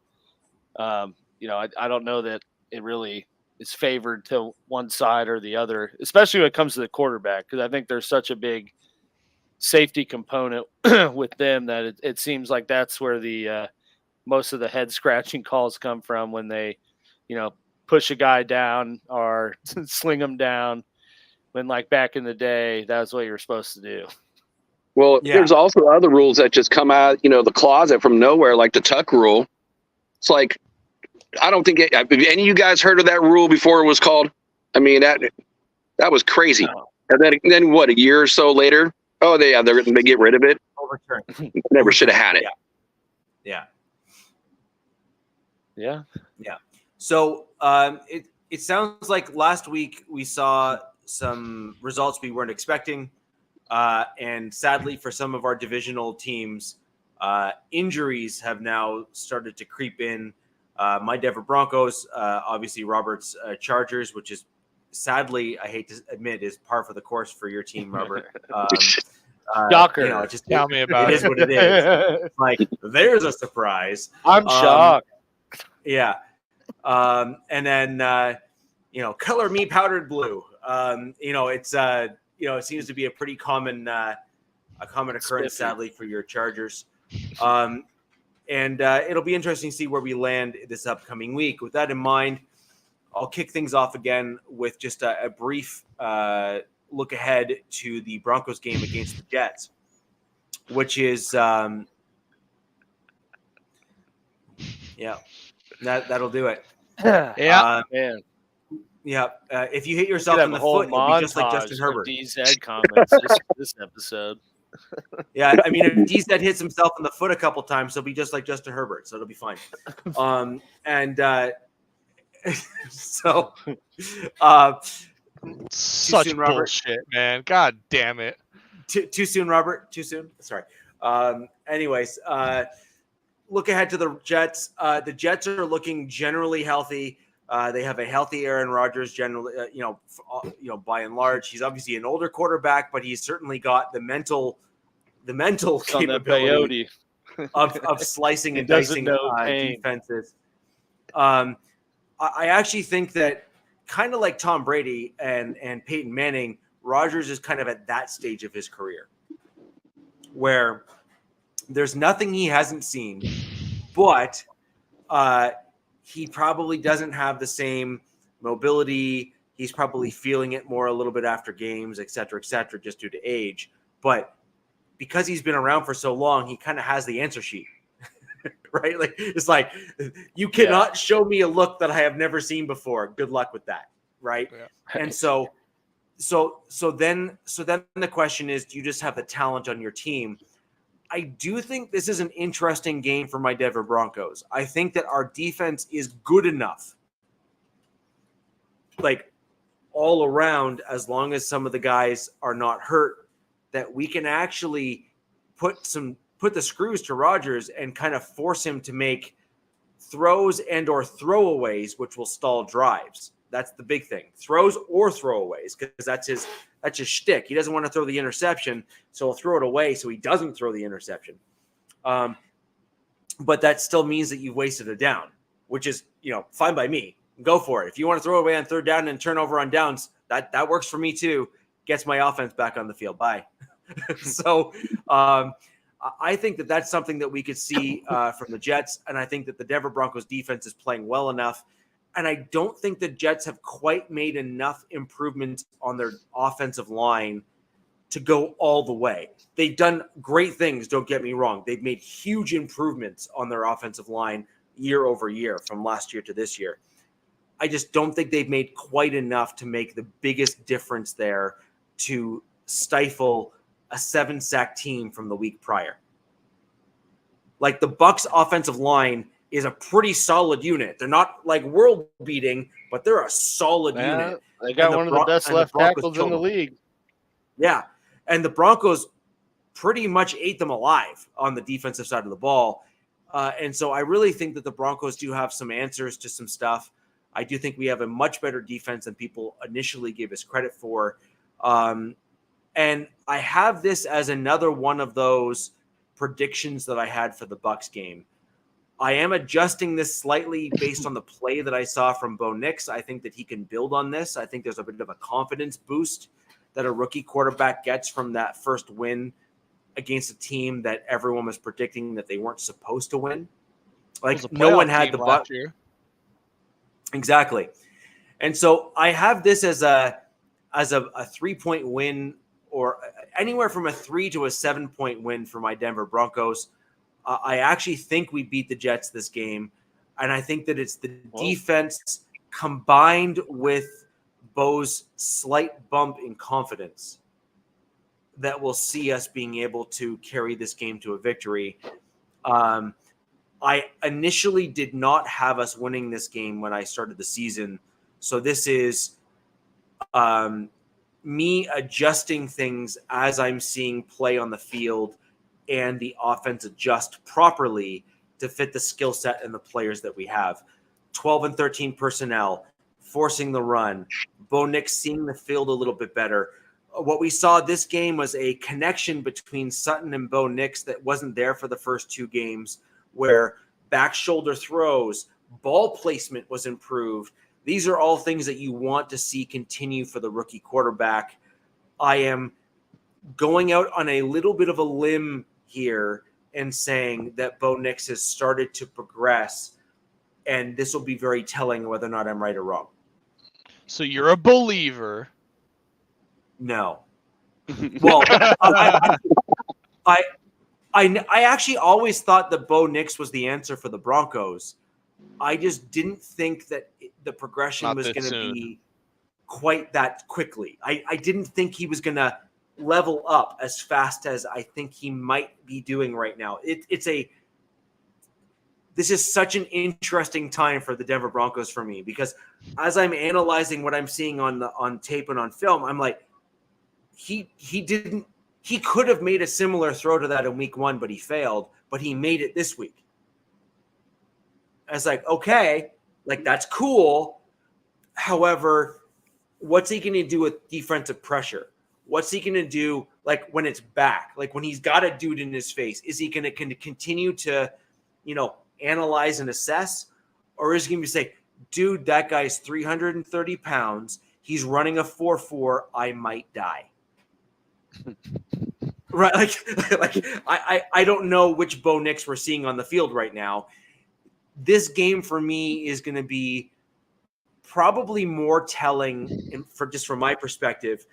I don't know that it really is favored to one side or the other, especially when it comes to the quarterback, because I think there's such a big safety component with them that it seems like that's where the most of the head scratching calls come from when they, push a guy down or sling him down. When like back in the day, that's what you're supposed to do. Well, there's also other rules that just come out, the closet from nowhere, like the tuck rule. It's like, I don't think have any of you guys heard of that rule before it was called? I mean, that was crazy. No. And then what, a year or so later? Oh, they get rid of it. Overturned. Never should have had it. Yeah. So it sounds like last week we saw some results we weren't expecting. And sadly, for some of our divisional teams, injuries have now started to creep in. My Denver Broncos, obviously Robert's Chargers, which is sadly, I hate to admit, is par for the course for your team, Robert. Shocker. It just Tell me about it is what it is. Like, there's a surprise. I'm shocked. Yeah. And then, color me powdered blue. It's it seems to be a pretty common occurrence, sadly, for your Chargers. And it'll be interesting to see where we land this upcoming week. With that in mind, I'll kick things off again with just a brief look ahead to the Broncos game against the Jets, which is, that'll do it. Yeah. Man. Yeah. If you hit yourself in the foot, you'll be just like Justin Herbert. DZ comments this episode. Yeah, I mean, if DZ hits himself in the foot a couple times, he'll be just like Justin Herbert, so it'll be fine. Such soon, Robert? bullshit, man. God damn it. Too soon, Robert? Too soon? Sorry. Anyways, look ahead to the Jets. The Jets are looking generally healthy. They have a healthy Aaron Rodgers, generally, by and large. He's obviously an older quarterback, but he's certainly got the mental capability of slicing and dicing defenses. I actually think that, kind of like Tom Brady and Peyton Manning, Rodgers is kind of at that stage of his career where there's nothing he hasn't seen, but he probably doesn't have the same mobility. He's probably feeling it more a little bit after games, et cetera, just due to age. But because he's been around for so long, he kind of has the answer sheet, right? Like, it's like, you cannot show me a look that I have never seen before. Good luck with that, right? Yeah. And so then the question is, do you just have the talent on your team? I do think this is an interesting game for my Denver Broncos. I think that our defense is good enough, like all around, as long as some of the guys are not hurt, that we can actually put the screws to Rodgers and kind of force him to make throws and or throwaways, which will stall drives. That's the big thing. Throws or throwaways, because that's his shtick. He doesn't want to throw the interception, so he'll throw it away so he doesn't throw the interception. But that still means that you've wasted a down, which is, fine by me. Go for it. If you want to throw away on third down and turnover on downs, that works for me too. Gets my offense back on the field. Bye. So I think that that's something that we could see from the Jets, and I think that the Denver Broncos defense is playing well enough. And I don't think the Jets have quite made enough improvements on their offensive line to go all the way. They've done great things, don't get me wrong. They've made huge improvements on their offensive line year over year from last year to this year. I just don't think they've made quite enough to make the biggest difference there to stifle a 7-sack team from the week prior. Like, the Bucs offensive line is a pretty solid unit. They're not like world beating, but they're a solid unit. They got one of the best left tackles in the league. Yeah. And the Broncos pretty much ate them alive on the defensive side of the ball. And so I really think that the Broncos do have some answers to some stuff. I do think we have a much better defense than people initially gave us credit for. And I have this as another one of those predictions that I had for the Bucs game. I am adjusting this slightly based on the play that I saw from Bo Nix. I think that he can build on this. I think there's a bit of a confidence boost that a rookie quarterback gets from that first win against a team that everyone was predicting that they weren't supposed to win. Like, no one had the Bucs. Exactly. And so I have this as a 3-point win, or anywhere from a 3 to a 7-point win for my Denver Broncos. I actually think we beat the Jets this game, and I think that it's the defense combined with Bo's slight bump in confidence that will see us being able to carry this game to a victory. I initially did not have us winning this game when I started the season, so this is me adjusting things as I'm seeing play on the field and the offense adjust properly to fit the skill set and the players that we have. 12 and 13 personnel, forcing the run, Bo Nix seeing the field a little bit better. What we saw this game was a connection between Sutton and Bo Nix that wasn't there for the first 2 games, where back shoulder throws, ball placement was improved. These are all things that you want to see continue for the rookie quarterback. I am going out on a little bit of a limb here and saying that Bo Nix has started to progress, and this will be very telling whether or not I'm right or wrong. So you're a believer. No. Well, I actually always thought that Bo Nix was the answer for the Broncos. I just didn't think that the progression Not was this going to soon. be quite that quickly. I didn't think he was going to level up as fast as I think he might be doing right now. This is such an interesting time for the Denver Broncos for me, because as I'm analyzing what I'm seeing on tape and on film, I'm like, he could have made a similar throw to that in week 1, but he failed, but he made it this week. I was like, okay, like that's cool. However, what's he going to do with defensive pressure? What's he going to do like when it's back? Like when he's got a dude in his face, is he going to continue to, analyze and assess? Or is he going to say, dude, that guy's 330 pounds. He's running a 4.4. I might die. Right. Like I don't know which Bo Nix we're seeing on the field right now. This game for me is going to be probably more telling from my perspective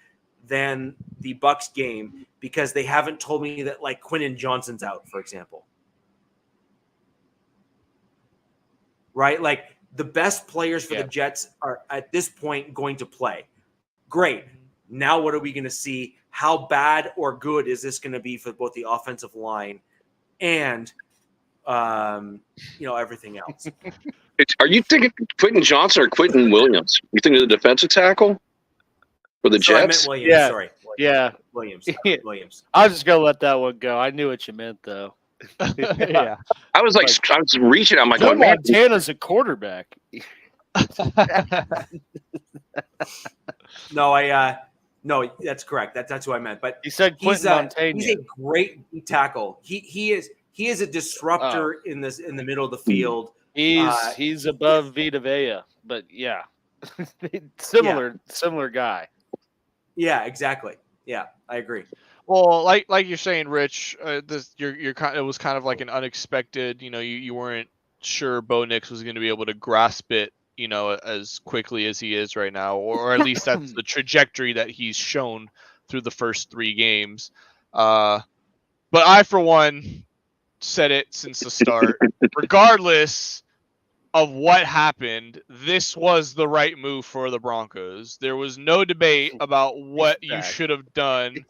than the Bucks game, because they haven't told me that like Quinton Johnson's out, for example. Right? Like the best players for the Jets are at this point going to play. Great. Now what are we going to see? How bad or good is this going to be for both the offensive line and everything else? Are you thinking Quentin Johnson or Quentin Williams? You think of the defensive tackle for the Sorry, Jets? I meant Williams. Yeah. Sorry. Yeah. Williams. I was just going to let that one go. I knew what you meant, though. Yeah. I was I was reaching. I'm like, Joe oh, man. Montana's a quarterback. No, that's correct. That's who I meant. But He said Quentin Montana. He's a great tackle. He is a disruptor in the middle of the field. He's above Vita Vea, but yeah, similar guy. Yeah, exactly. Yeah, I agree. Well, like you're saying, Rich, you're kind. It was kind of like an unexpected. You weren't sure Bo Nix was going to be able to grasp it, as quickly as he is right now, or at least that's the trajectory that he's shown through the first 3 games. But I, for one, said it since the start. Regardless of what happened, this was the right move for the Broncos. There was no debate about what you should have done.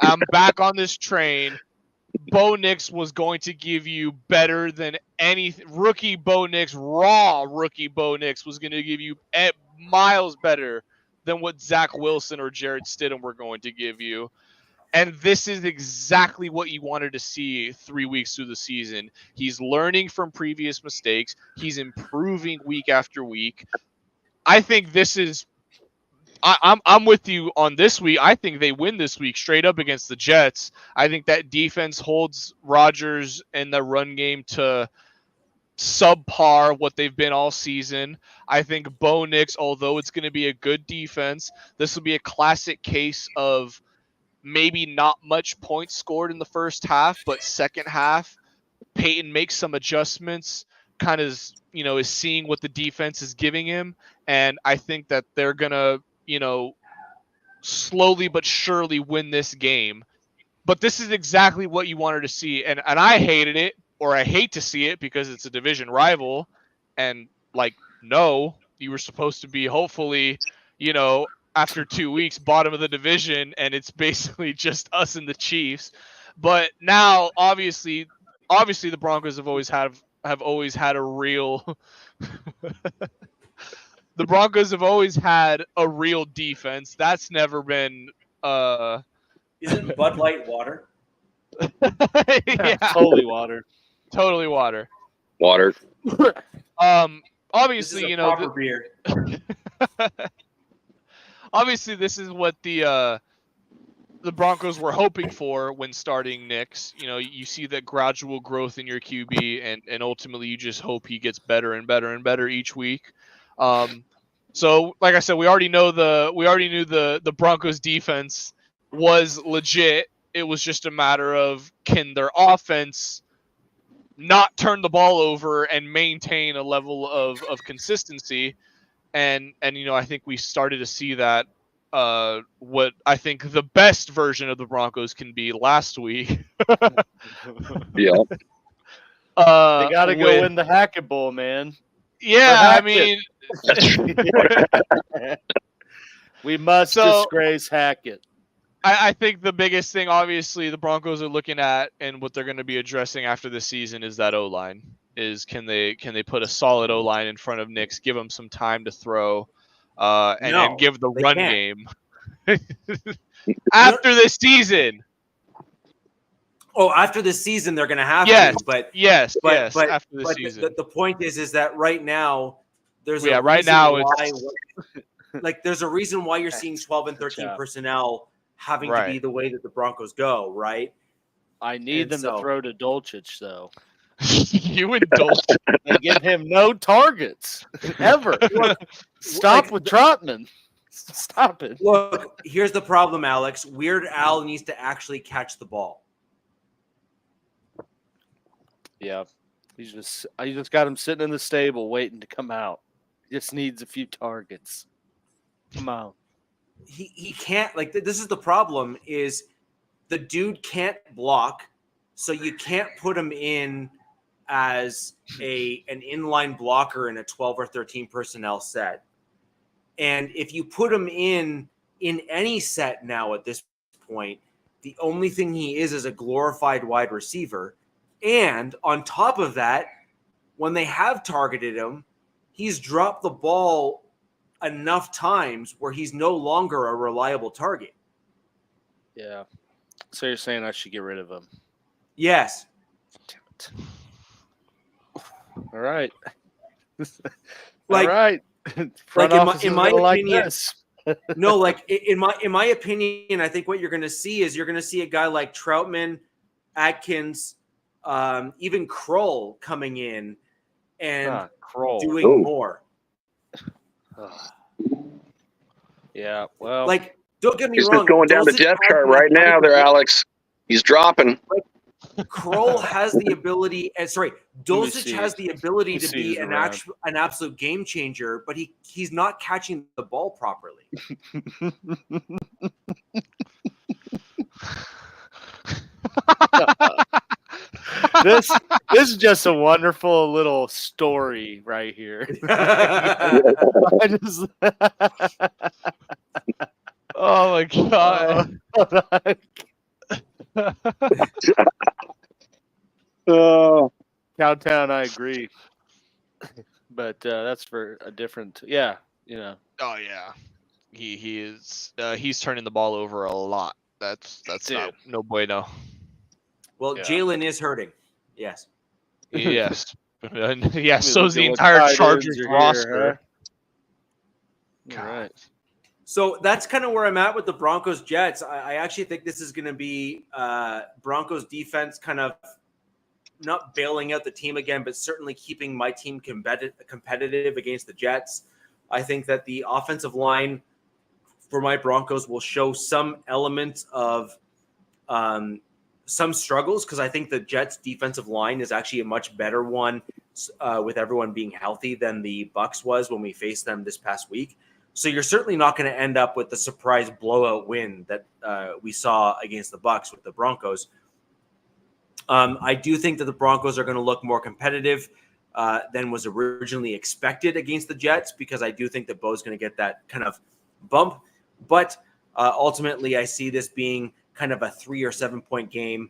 I'm back on this train. Bo Nix was going to give you better than anything. Rookie Bo Nix, raw rookie Bo Nix was going to give you miles better than what Zach Wilson or Jared Stidham were going to give you. And this is exactly what you wanted to see 3 weeks through the season. He's learning from previous mistakes. He's improving week after week. I think this is I'm with you on this week. I think they win this week straight up against the Jets. I think that defense holds Rodgers and the run game to subpar what they've been all season. I think Bo Nix, although it's going to be a good defense, this will be a classic case of maybe not much points scored in the first half, but second half, Peyton makes some adjustments, kind of, is seeing what the defense is giving him. And I think that they're going to, slowly but surely win this game. But this is exactly what you wanted to see. And I hated it, or I hate to see it, because it's a division rival. And no, you were supposed to be hopefully, after 2 weeks, bottom of the division, and it's basically just us and the Chiefs. But now, obviously the Broncos have always had a real the Broncos have always had a real defense. That's never been Isn't Bud Light water? Yeah. Totally water. Totally water. Water. This is Obviously, a proper beer. Obviously, this is what the Broncos were hoping for when starting Nix. You know, you see that gradual growth in your QB, and ultimately you just hope he gets better and better and better each week. So, like I said, we already knew the Broncos defense was legit. It was just a matter of, can their offense not turn the ball over and maintain a level of consistency. And you know, I think we started to see that what I think the best version of the Broncos can be last week. Yeah. They got to go win the Hackett Bowl, man. Yeah, I mean, we must disgrace Hackett. I think the biggest thing, obviously, the Broncos are looking at, and what they're going to be addressing after this season, is that O-line. Is can they put a solid O-line in front of Nix, give them some time to throw, and give the run game after this season. Oh, after the season, they're going to have to. But after the season. The point is that right now, there's there's a reason why you're seeing 12 and 13 personnel having to be the way that the Broncos go, right? I need them to throw to Dulcich, though. You and Dulcich. They give him no targets ever. Stop with Trotman. Stop it. Look, here's the problem, Alex. Weird Al needs to actually catch the ball. Yeah. I just got him sitting in the stable waiting to come out. He just needs a few targets. Come on. He can't, like, this is the problem, is the dude can't block, so you can't put him in as an inline blocker in a 12 or 13 personnel set. And if you put him in any set now at this point, the only thing he is a glorified wide receiver. And on top of that, when they have targeted him, he's dropped the ball enough times where he's no longer a reliable target. Yeah. So you're saying I should get rid of him? Yes. Damn it. All right. Like, all right. Like in my opinion, no, like in my opinion, I think what you're going to see is a guy like Troutman, Atkins, even Kroll coming in and doing more. Yeah, well, like, don't get me wrong. He's just going down the depth chart right now there, Alex. He's dropping. Like, Kroll has the ability, Dulcich has the ability to be an absolute game changer, but he's not catching the ball properly. This is just a wonderful little story right here. Oh my god. Cowtown, I agree. But that's for a different Oh yeah. He is he's turning the ball over a lot. That's no bueno. Well, yeah. Jalen is hurting. Yes. Yes. Yeah, so's the entire Chargers roster. All right. So that's kind of where I'm at with the Broncos Jets. I actually think this is going to be Broncos defense kind of not bailing out the team again, but certainly keeping my team competitive against the Jets. I think that the offensive line for my Broncos will show some element of some struggles, because I think the Jets defensive line is actually a much better one with everyone being healthy than the Bucs was when we faced them this past week. So you're certainly not going to end up with the surprise blowout win that we saw against the Bucs with the Broncos. I do think that the Broncos are going to look more competitive than was originally expected against the Jets, because I do think that Bo's going to get that kind of bump. But ultimately, I see this being kind of a 3 or 7 point game,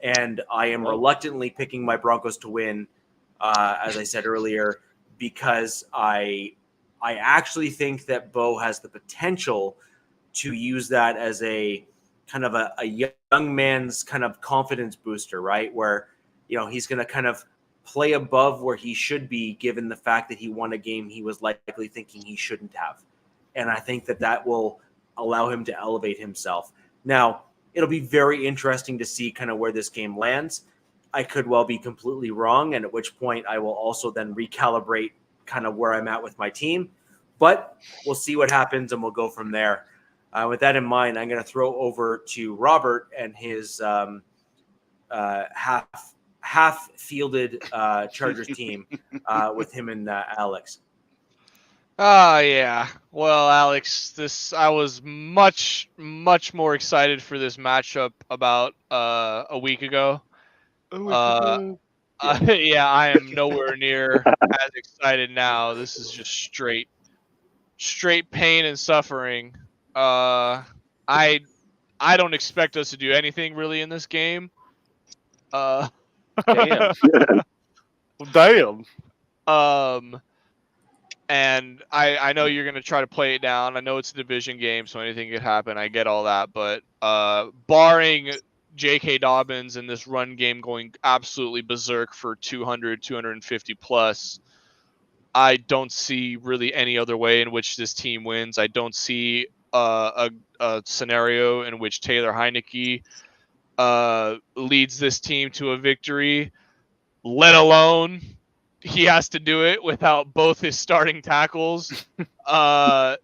and I am reluctantly picking my Broncos to win, as I said earlier, because I actually think that Bo has the potential to use that as a kind of a young man's kind of confidence booster, right? Where, he's going to kind of play above where he should be, given the fact that he won a game he was likely thinking he shouldn't have. And I think that will allow him to elevate himself. Now, it'll be very interesting to see kind of where this game lands. I could well be completely wrong, and at which point I will also then recalibrate kind of where I'm at with my team. But we'll see what happens, and we'll go from there. With that in mind, I'm going to throw over to Robert and his half-fielded Chargers team with him and Alex. Oh, yeah. Well, Alex, I was much more excited for this matchup about a week ago. Yeah, I am nowhere near as excited now. This is just straight pain and suffering. I don't expect us to do anything really in this game. Damn. And I know you're going to try to play it down. I know it's a division game, so anything could happen. I get all that. But barring J.K. Dobbins and this run game going absolutely berserk for 200, 250 plus, I don't see really any other way in which this team wins. I don't see a scenario in which Taylor Heineke leads this team to a victory, let alone he has to do it without both his starting tackles.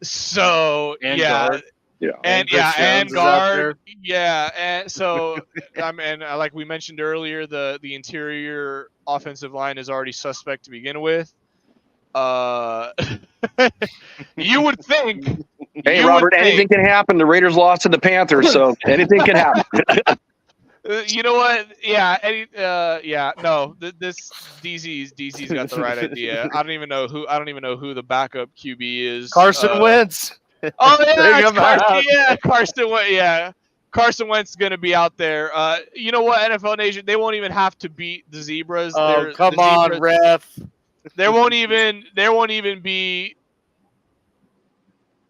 So and yeah. guard. Yeah. And guard. Yeah. And so and like we mentioned earlier, the interior offensive line is already suspect to begin with. You would think. Hey, Robert, anything can happen. The Raiders lost to the Panthers, so anything can happen. You know what? Yeah. No, this DZ's got the right idea. I don't even know who the backup QB is. Carson Wentz. Oh yeah, Carson Wentz. Yeah, Carson Wentz is going to be out there. You know what, NFL Nation? They won't even have to beat the Zebras. Oh, come on, ref. There won't even be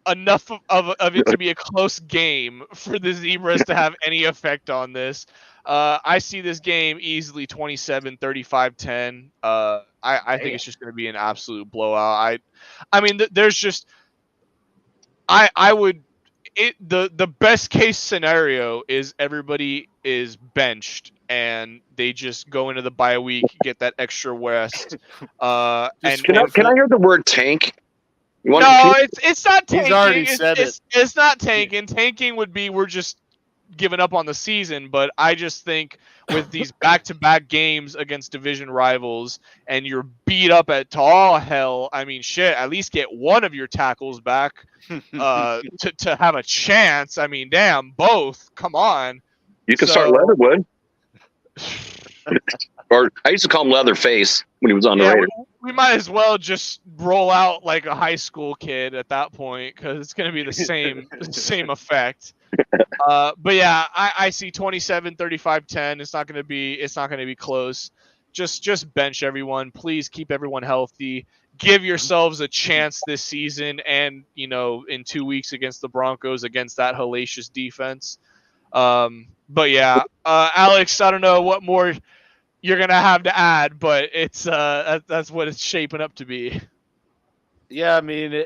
enough of it to be a close game for the Zebras to have any effect on this. I see this game easily 27-35-10. I think it's just going to be an absolute blowout. I mean, there's just the best case scenario is everybody is benched and they just go into the bye week, get that extra rest. Can I hear the word tank? It's not tanking. He's already said it. It's not tanking. Tanking would be we're just giving up on the season. But I just think with these back-to-back games against division rivals and you're beat up to all hell, I mean, shit, at least get one of your tackles back to have a chance. I mean, damn, both. Come on. You can start Leatherwood. Or I used to call him Leatherface when he was on the Raiders. We might as well just roll out like a high school kid at that point because it's going to be the same effect. But yeah, I see 27-35-10. It's not going to be close. Just bench everyone. Please keep everyone healthy. Give yourselves a chance this season, and in 2 weeks against the Broncos against that hellacious defense. But yeah, Alex, I don't know what more you're gonna have to add, but it's that's what it's shaping up to be. Yeah, I mean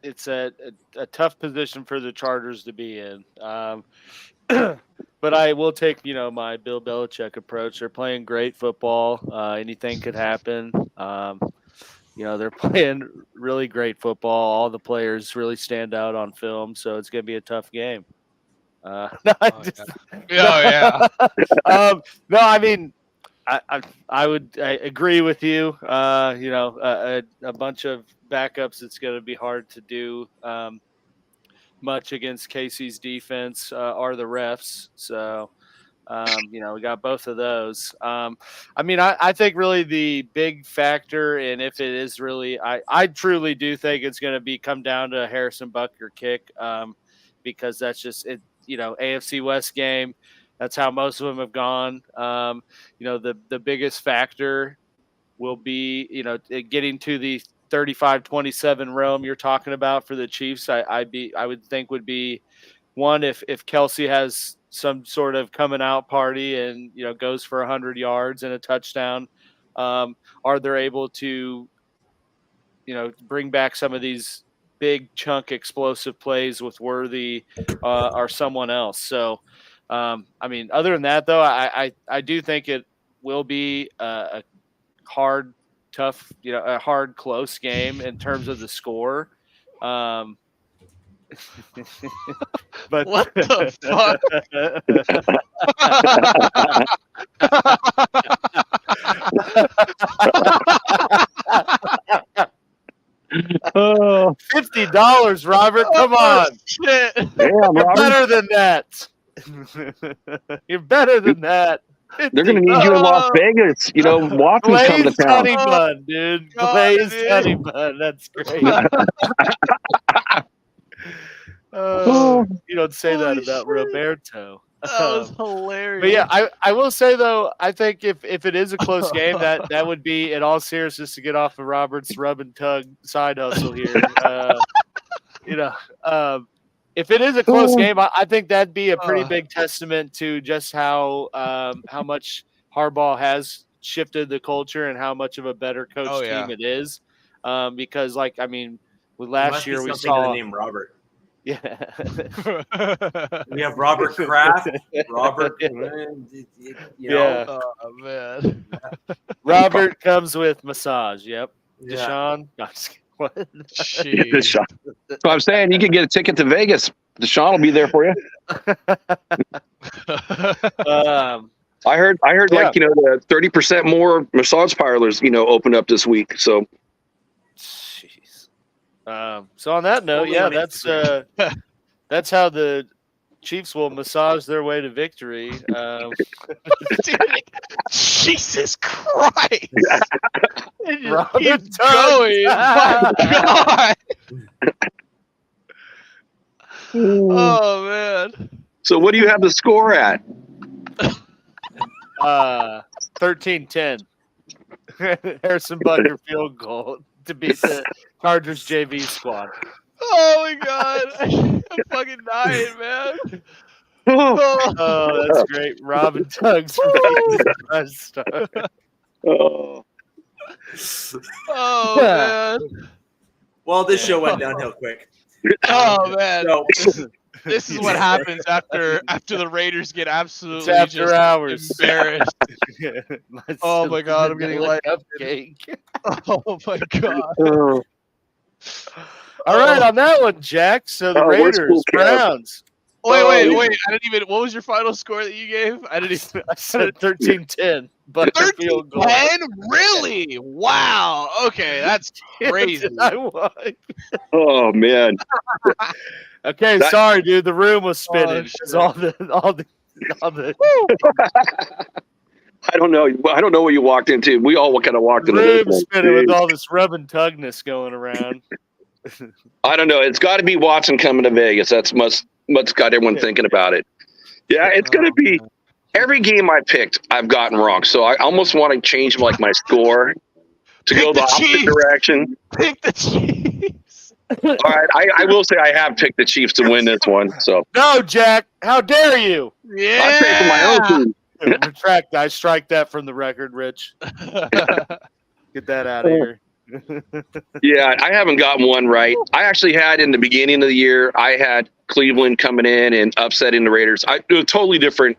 it's a tough position for the Chargers to be in. But I will take my Bill Belichick approach. They're playing great football. Anything could happen. They're playing really great football. All the players really stand out on film, so it's gonna be a tough game. No, I mean, I would agree with you. A bunch of backups. It's going to be hard to do much against Casey's defense or the refs. So, we got both of those. I think really the big factor, and if it is really, I truly do think it's going to come down to a Harrison Butker kick because that's just it. AFC West game. That's how most of them have gone. The biggest factor will be, getting to the 35-27 realm you're talking about for the Chiefs. I would think would be one if Kelsey has some sort of coming out party and, goes for 100 yards and a touchdown? Are they able to, bring back some of these big chunk explosive plays with Worthy or someone else? So, other than that, though, I do think it will be a hard, tough, a hard, close game in terms of the score. But What the fuck? Oh, $50, Robert. Come on. Shit. damn, You're Robert. better than that. You're better than that. They're going to need you in Las Vegas. Watson's coming to Glazed town. honey bun, dude. God, Glazed dude. honey bun. That's great. You don't say that Holy about shit. Roberto. That was hilarious. But yeah, I will say though, I think if it is a close game, that would be in all seriousness to get off of Robert's rub and tug side hustle here. If it is a close game, I think that'd be a pretty big testament to just how much Harbaugh has shifted the culture and how much of a better coach team it is. Because with last year we saw the name Robert. Yeah. We have Robert Kraft, Robert. Yeah. Oh man. Robert comes with massage. Yep. Yeah. Deshaun. No, just kidding. What? Jeez. Deshaun. So I'm saying you can get a ticket to Vegas. Deshaun will be there for you. I heard the 30% more massage parlors, opened up this week. So Jeez. So on that note, yeah, that's how the Chiefs will massage their way to victory. Dude, Jesus Christ. Robert Keep Tubbs. going. My God. Oh man. So what do you have the score at? 13-10. Harrison Butker field goal to beat the Chargers JV squad. Oh my God. I'm fucking dying, man. Oh, that's great. Robin Tuggs. Oh. Oh man. Well, this show went downhill quick. Oh man. So, This is what happens after the Raiders get absolutely It's after just hours. embarrassed. Oh my God, I'm getting light up. Cupcake. Oh my God. All right, on that one, Jack. So the where's Raiders, Cool Kev? Browns. Wait. I didn't even. What was your final score that you gave? I didn't even. I said 13-10. Butker field goal. 13-10? Really? Wow. Okay, that's crazy. I won. Oh man. Okay, sorry, dude. The room was spinning. shit. All the. I don't know. I don't know what you walked into. We all kind of walked into this Room one. spinning with all this rub and tugness going around. I don't know. It's got to be Watson coming to Vegas. That's what's got everyone thinking about it. Yeah, it's going to be every game I picked, I've gotten wrong. So I almost want to change my score to go the opposite Chiefs. direction. Pick the Chiefs. All right, I will say I have picked the Chiefs to win this one. So No, Jack. How dare you? Yeah. I paid for my own team. Retract. I strike that from the record, Rich. Get that out of here. Yeah, I haven't gotten one right. I actually had in the beginning of the year, I had Cleveland coming in and upsetting the Raiders. Totally different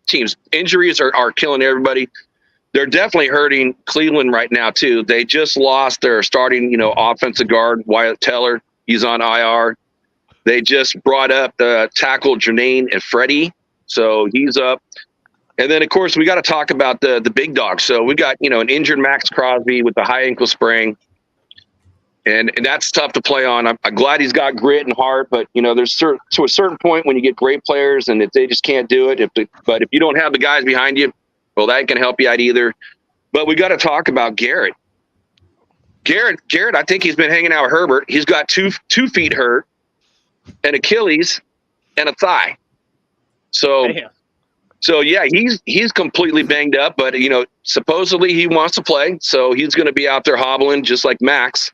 teams. Injuries are killing everybody. They're definitely hurting Cleveland right now too. They just lost their starting, offensive guard, Wyatt Teller. He's on IR. They just brought up the tackle Jermaine and Freddie, so he's up. And then, of course, we got to talk about the big dogs. So we got, an injured Max Crosby with the high ankle sprain. And that's tough to play on. I'm glad he's got grit and heart, but, there's to a certain point when you get great players and if they just can't do it. But if you don't have the guys behind you, well, that can help you out either. But we got to talk about Garrett. Garrett, I think he's been hanging out with Herbert. He's got two feet hurt, an Achilles, and a thigh. So. Damn. So yeah, he's completely banged up, but supposedly he wants to play, so he's going to be out there hobbling just like Max.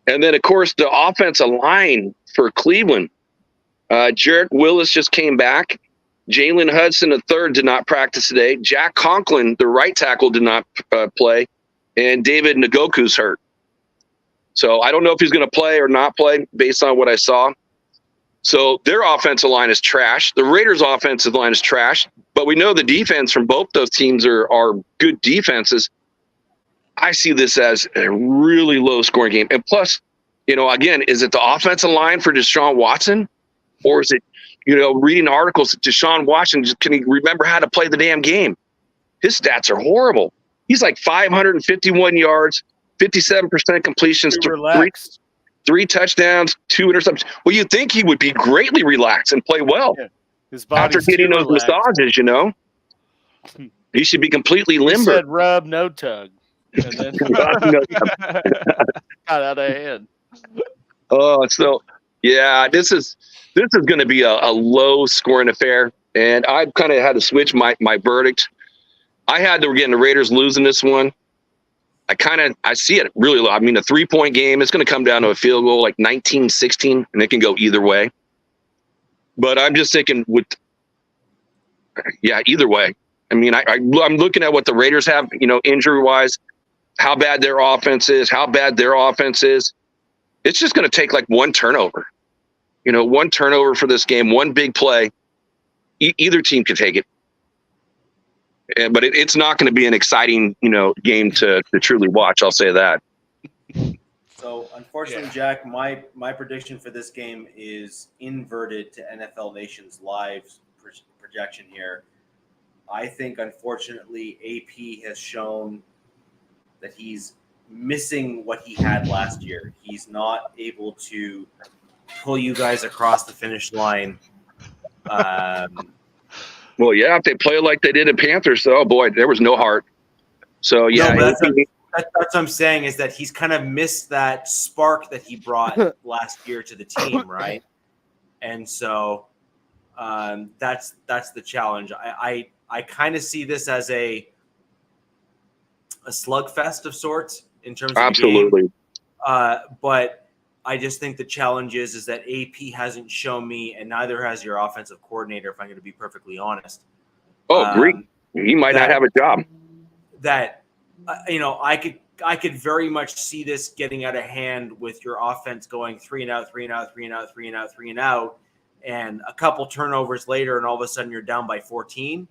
And then of course the offensive line for Cleveland, Jarrett Willis just came back. Jalen Hudson, the third, did not practice today. Jack Conklin, the right tackle, did not play. And David Ngoku's hurt. So I don't know if he's going to play or not play based on what I saw. So their offensive line is trash. The Raiders' offensive line is trash. But we know the defense from both those teams are good defenses. I see this as a really low-scoring game. And plus, again, is it the offensive line for Deshaun Watson? Or is it, reading articles that Deshaun Watson, can he remember how to play the damn game? His stats are horrible. He's like 551 yards, 57% completions, three touchdowns, 2 interceptions. Well, you'd think he would be greatly relaxed and play well. Yeah. His after getting those massages, he should be completely limber. He said rub, no tug. And then got out of hand. Oh, so yeah, this is going to be a low scoring affair, and I've kind of had to switch my verdict. I had to the Raiders losing this one. I see it really low. I mean, a 3-point game, it's going to come down to a field goal, like 19-16, and it can go either way. But I'm just thinking either way. I mean, I'm looking at what the Raiders have, injury-wise, how bad their offense is, It's just going to take like one turnover. One turnover for this game, one big play. Either team can take it. But it's not going to be an exciting, game to truly watch. I'll say that. So, unfortunately, Jack, my prediction for this game is inverted to NFL Nation's live projection here. I think, unfortunately, AP has shown that he's missing what he had last year. He's not able to pull you guys across the finish line. Well, yeah, if they play like they did in Panthers, oh boy, there was no heart. So yeah, no, that's what I'm saying is that he's kind of missed that spark that he brought last year to the team, right? And so that's the challenge. I kind of see this as a slugfest of sorts in terms of absolutely. The game. But I just think the challenge is that AP hasn't shown me, and neither has your offensive coordinator, if I'm going to be perfectly honest. Oh, great. He might not have a job. That, I could very much see this getting out of hand with your offense going 3 and out, and a couple turnovers later, and all of a sudden you're down by 14.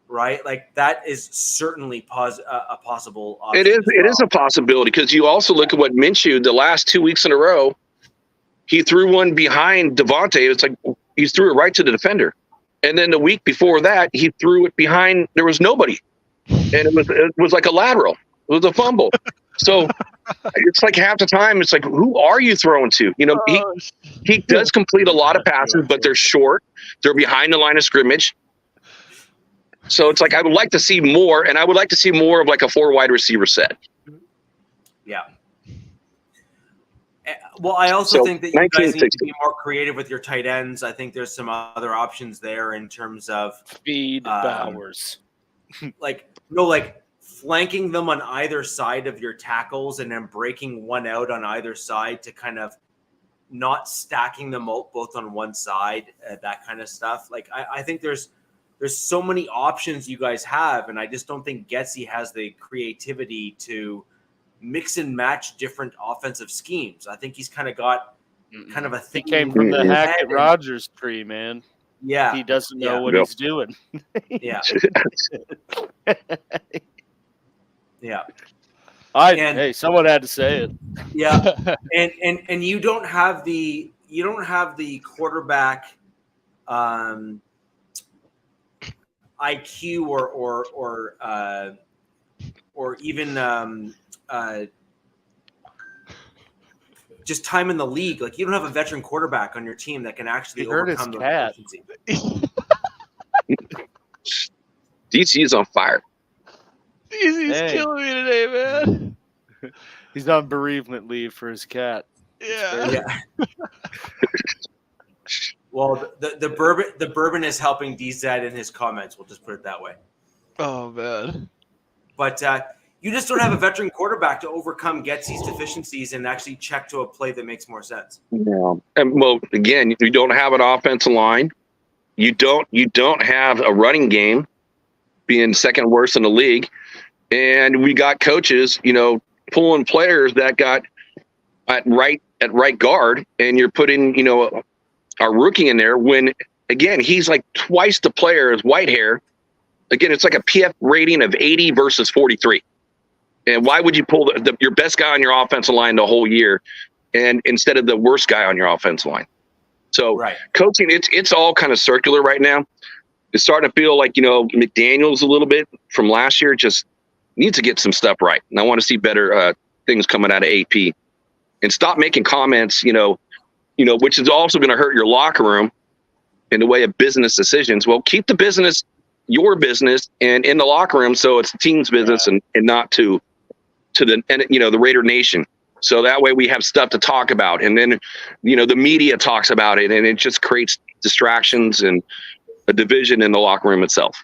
Right? Like that is certainly a possible option. It is a possibility because you also look at what Minshew, the last 2 weeks in a row, he threw one behind Devontae. It's like he threw it right to the defender. And then the week before that, he threw it behind. There was nobody. And it was like a lateral. It was a fumble. So it's like half the time, it's like, who are you throwing to? He does complete a lot of passes, but they're short. They're behind the line of scrimmage. So it's like I would like to see more, and I would like to see more of like a 4 wide receiver set. Yeah. Well, I also think that you guys need to be more creative with your tight ends. I think there's some other options there in terms of feed Bowers. like flanking them on either side of your tackles and then breaking one out on either side to kind of not stacking them both on one side, that kind of stuff. Like I think there's so many options you guys have, and I just don't think Getsy has the creativity to mix and match different offensive schemes. I think he's kind of got kind of a thing. He came from the Hackett Rogers tree, man. Yeah. He doesn't know what he's doing. Yeah. Yeah. Hey, someone had to say it. Yeah. And you don't have the quarterback IQ or even just time in the league. Like you don't have a veteran quarterback on your team that can actually overcome the efficiency. DC is on fire. DC's killing me today, man. He's on bereavement leave for his cat. Yeah. Well, the bourbon is helping DZ in his comments. We'll just put it that way. Oh man. But you just don't have a veteran quarterback to overcome Getsy's deficiencies and actually check to a play that makes more sense. Yeah. And well, again, you don't have an offensive line. You don't have a running game, being second worst in the league, and we got coaches, pulling players that got at right guard, and you're putting, our rookie in there when, again, he's like twice the player as Whitehair. Again, it's like a PF rating of 80 versus 43. And why would you pull your best guy on your offensive line the whole year, and instead of the worst guy on your offensive line? So coaching, it's all kind of circular right now. It's starting to feel like, McDaniels a little bit from last year just needs to get some stuff right. And I want to see better things coming out of AP, and stop making comments, which is also going to hurt your locker room in the way of business decisions. Well, keep the business your business and in the locker room, so it's the team's business and not to the Raider Nation. So that way we have stuff to talk about, and then the media talks about it, and it just creates distractions and a division in the locker room itself.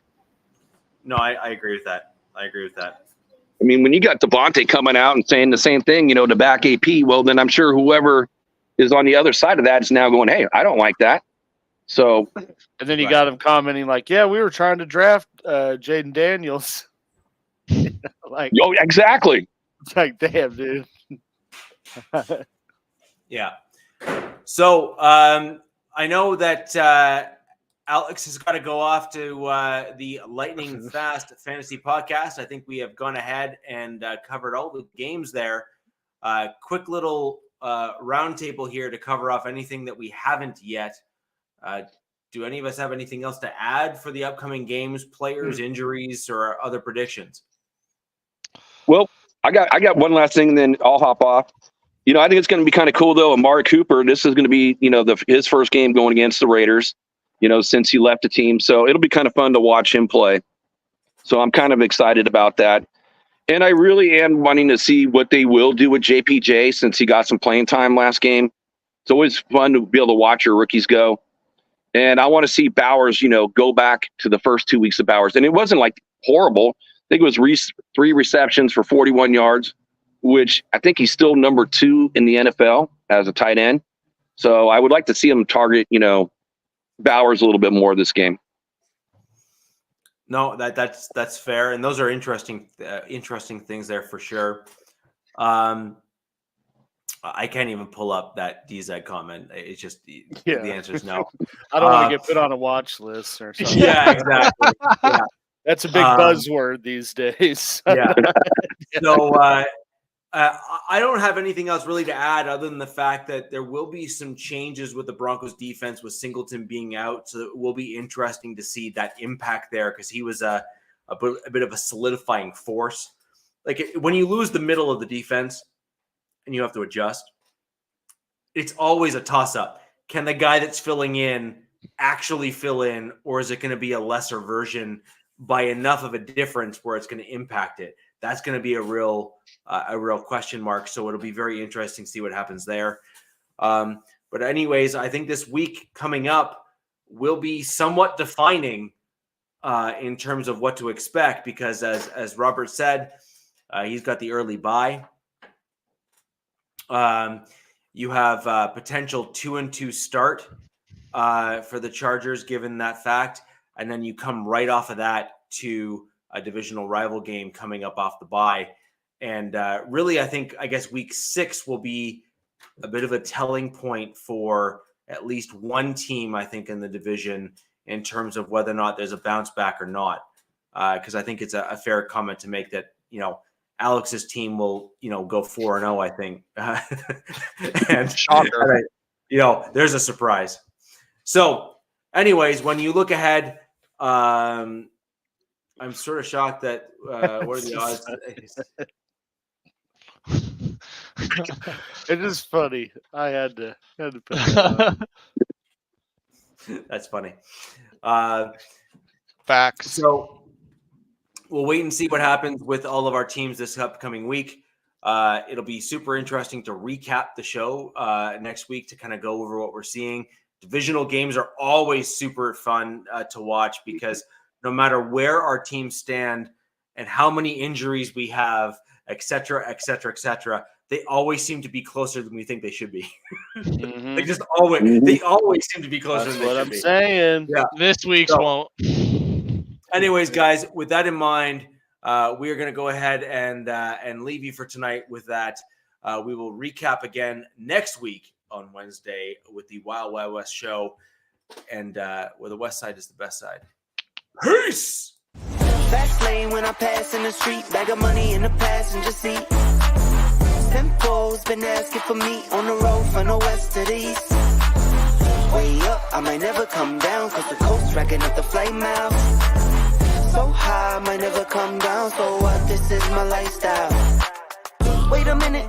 No, I agree with that. I mean, when you got Devontae coming out and saying the same thing, to back AP, well, then I'm sure whoever is on the other side of that is now going, hey, I don't like that. So, and then you got him commenting like, yeah, we were trying to draft Jaden Daniels. Yo, exactly. It's like, damn, dude. Yeah. So I know that Alex has got to go off to the Lightning Fast Fantasy Podcast. I think we have gone ahead and covered all the games there. Quick little roundtable here to cover off anything that we haven't yet. Do any of us have anything else to add for the upcoming games, players, injuries, or other predictions? Well, I got one last thing, and then I'll hop off. I think it's going to be kind of cool, though. Amari Cooper, this is going to be, his first game going against the Raiders, since he left the team. So it'll be kind of fun to watch him play. So I'm kind of excited about that. And I really am wanting to see what they will do with JPJ since he got some playing time last game. It's always fun to be able to watch your rookies go. And I want to see Bowers, go back to the first 2 weeks of Bowers. And it wasn't like horrible. I think it was 3 receptions for 41 yards, which I think he's still number 2 in the NFL as a tight end. So I would like to see him target, Bowers a little bit more this game. No, that's fair, and those are interesting things there for sure. I can't even pull up that DZ comment. It's just the answer is no. I don't want to get put on a watch list or something. Yeah, exactly. Yeah. That's a big buzzword these days. Yeah. So I don't have anything else really to add other than the fact that there will be some changes with the Broncos defense with Singleton being out. So it will be interesting to see that impact there because he was a bit of a solidifying force. Like when you lose the middle of the defense and you have to adjust, it's always a toss-up. Can the guy that's filling in actually fill in, or is it going to be a lesser version by enough of a difference where it's going to impact it? That's going to be a real question mark. So it'll be very interesting to see what happens there. But anyways, I think this week coming up will be somewhat defining in terms of what to expect, because as Robert said, he's got the early bye. You have a potential 2-2 start for the Chargers, given that fact. And then you come right off of that to a divisional rival game coming up off the bye. And really, I guess week 6 will be a bit of a telling point for at least one team, I think, in the division in terms of whether or not there's a bounce back or not. Because I think it's a fair comment to make that, Alex's team will, go 4-0, I think. And Shocker. There's a surprise. So anyways, when you look ahead, I'm sort of shocked that what are the odds? It is funny. I had to put that on. That's funny. Facts. So we'll wait and see what happens with all of our teams this upcoming week. It'll be super interesting to recap the show next week to kind of go over what we're seeing. Divisional games are always super fun to watch because no matter where our teams stand and how many injuries we have, et cetera, they always seem to be closer than we think they should be. Mhm. They just always they always seem to be closer That's than they what should I'm be. saying. Yeah. This week's So- won't. Anyways, guys, with that in mind, we are going to go ahead and leave you for tonight with that. We will recap again next week on Wednesday with the Wild Wild West show, and where the West Side is the best side. Peace. Fast lane when I pass in the street, bag of money in the passenger seat. Tempo's been asking for me on the road from the west to the east. Way up, I might never come down, cause the coast's racking up the flame out. So high, I might never come down, so what, this is my lifestyle. Wait a minute,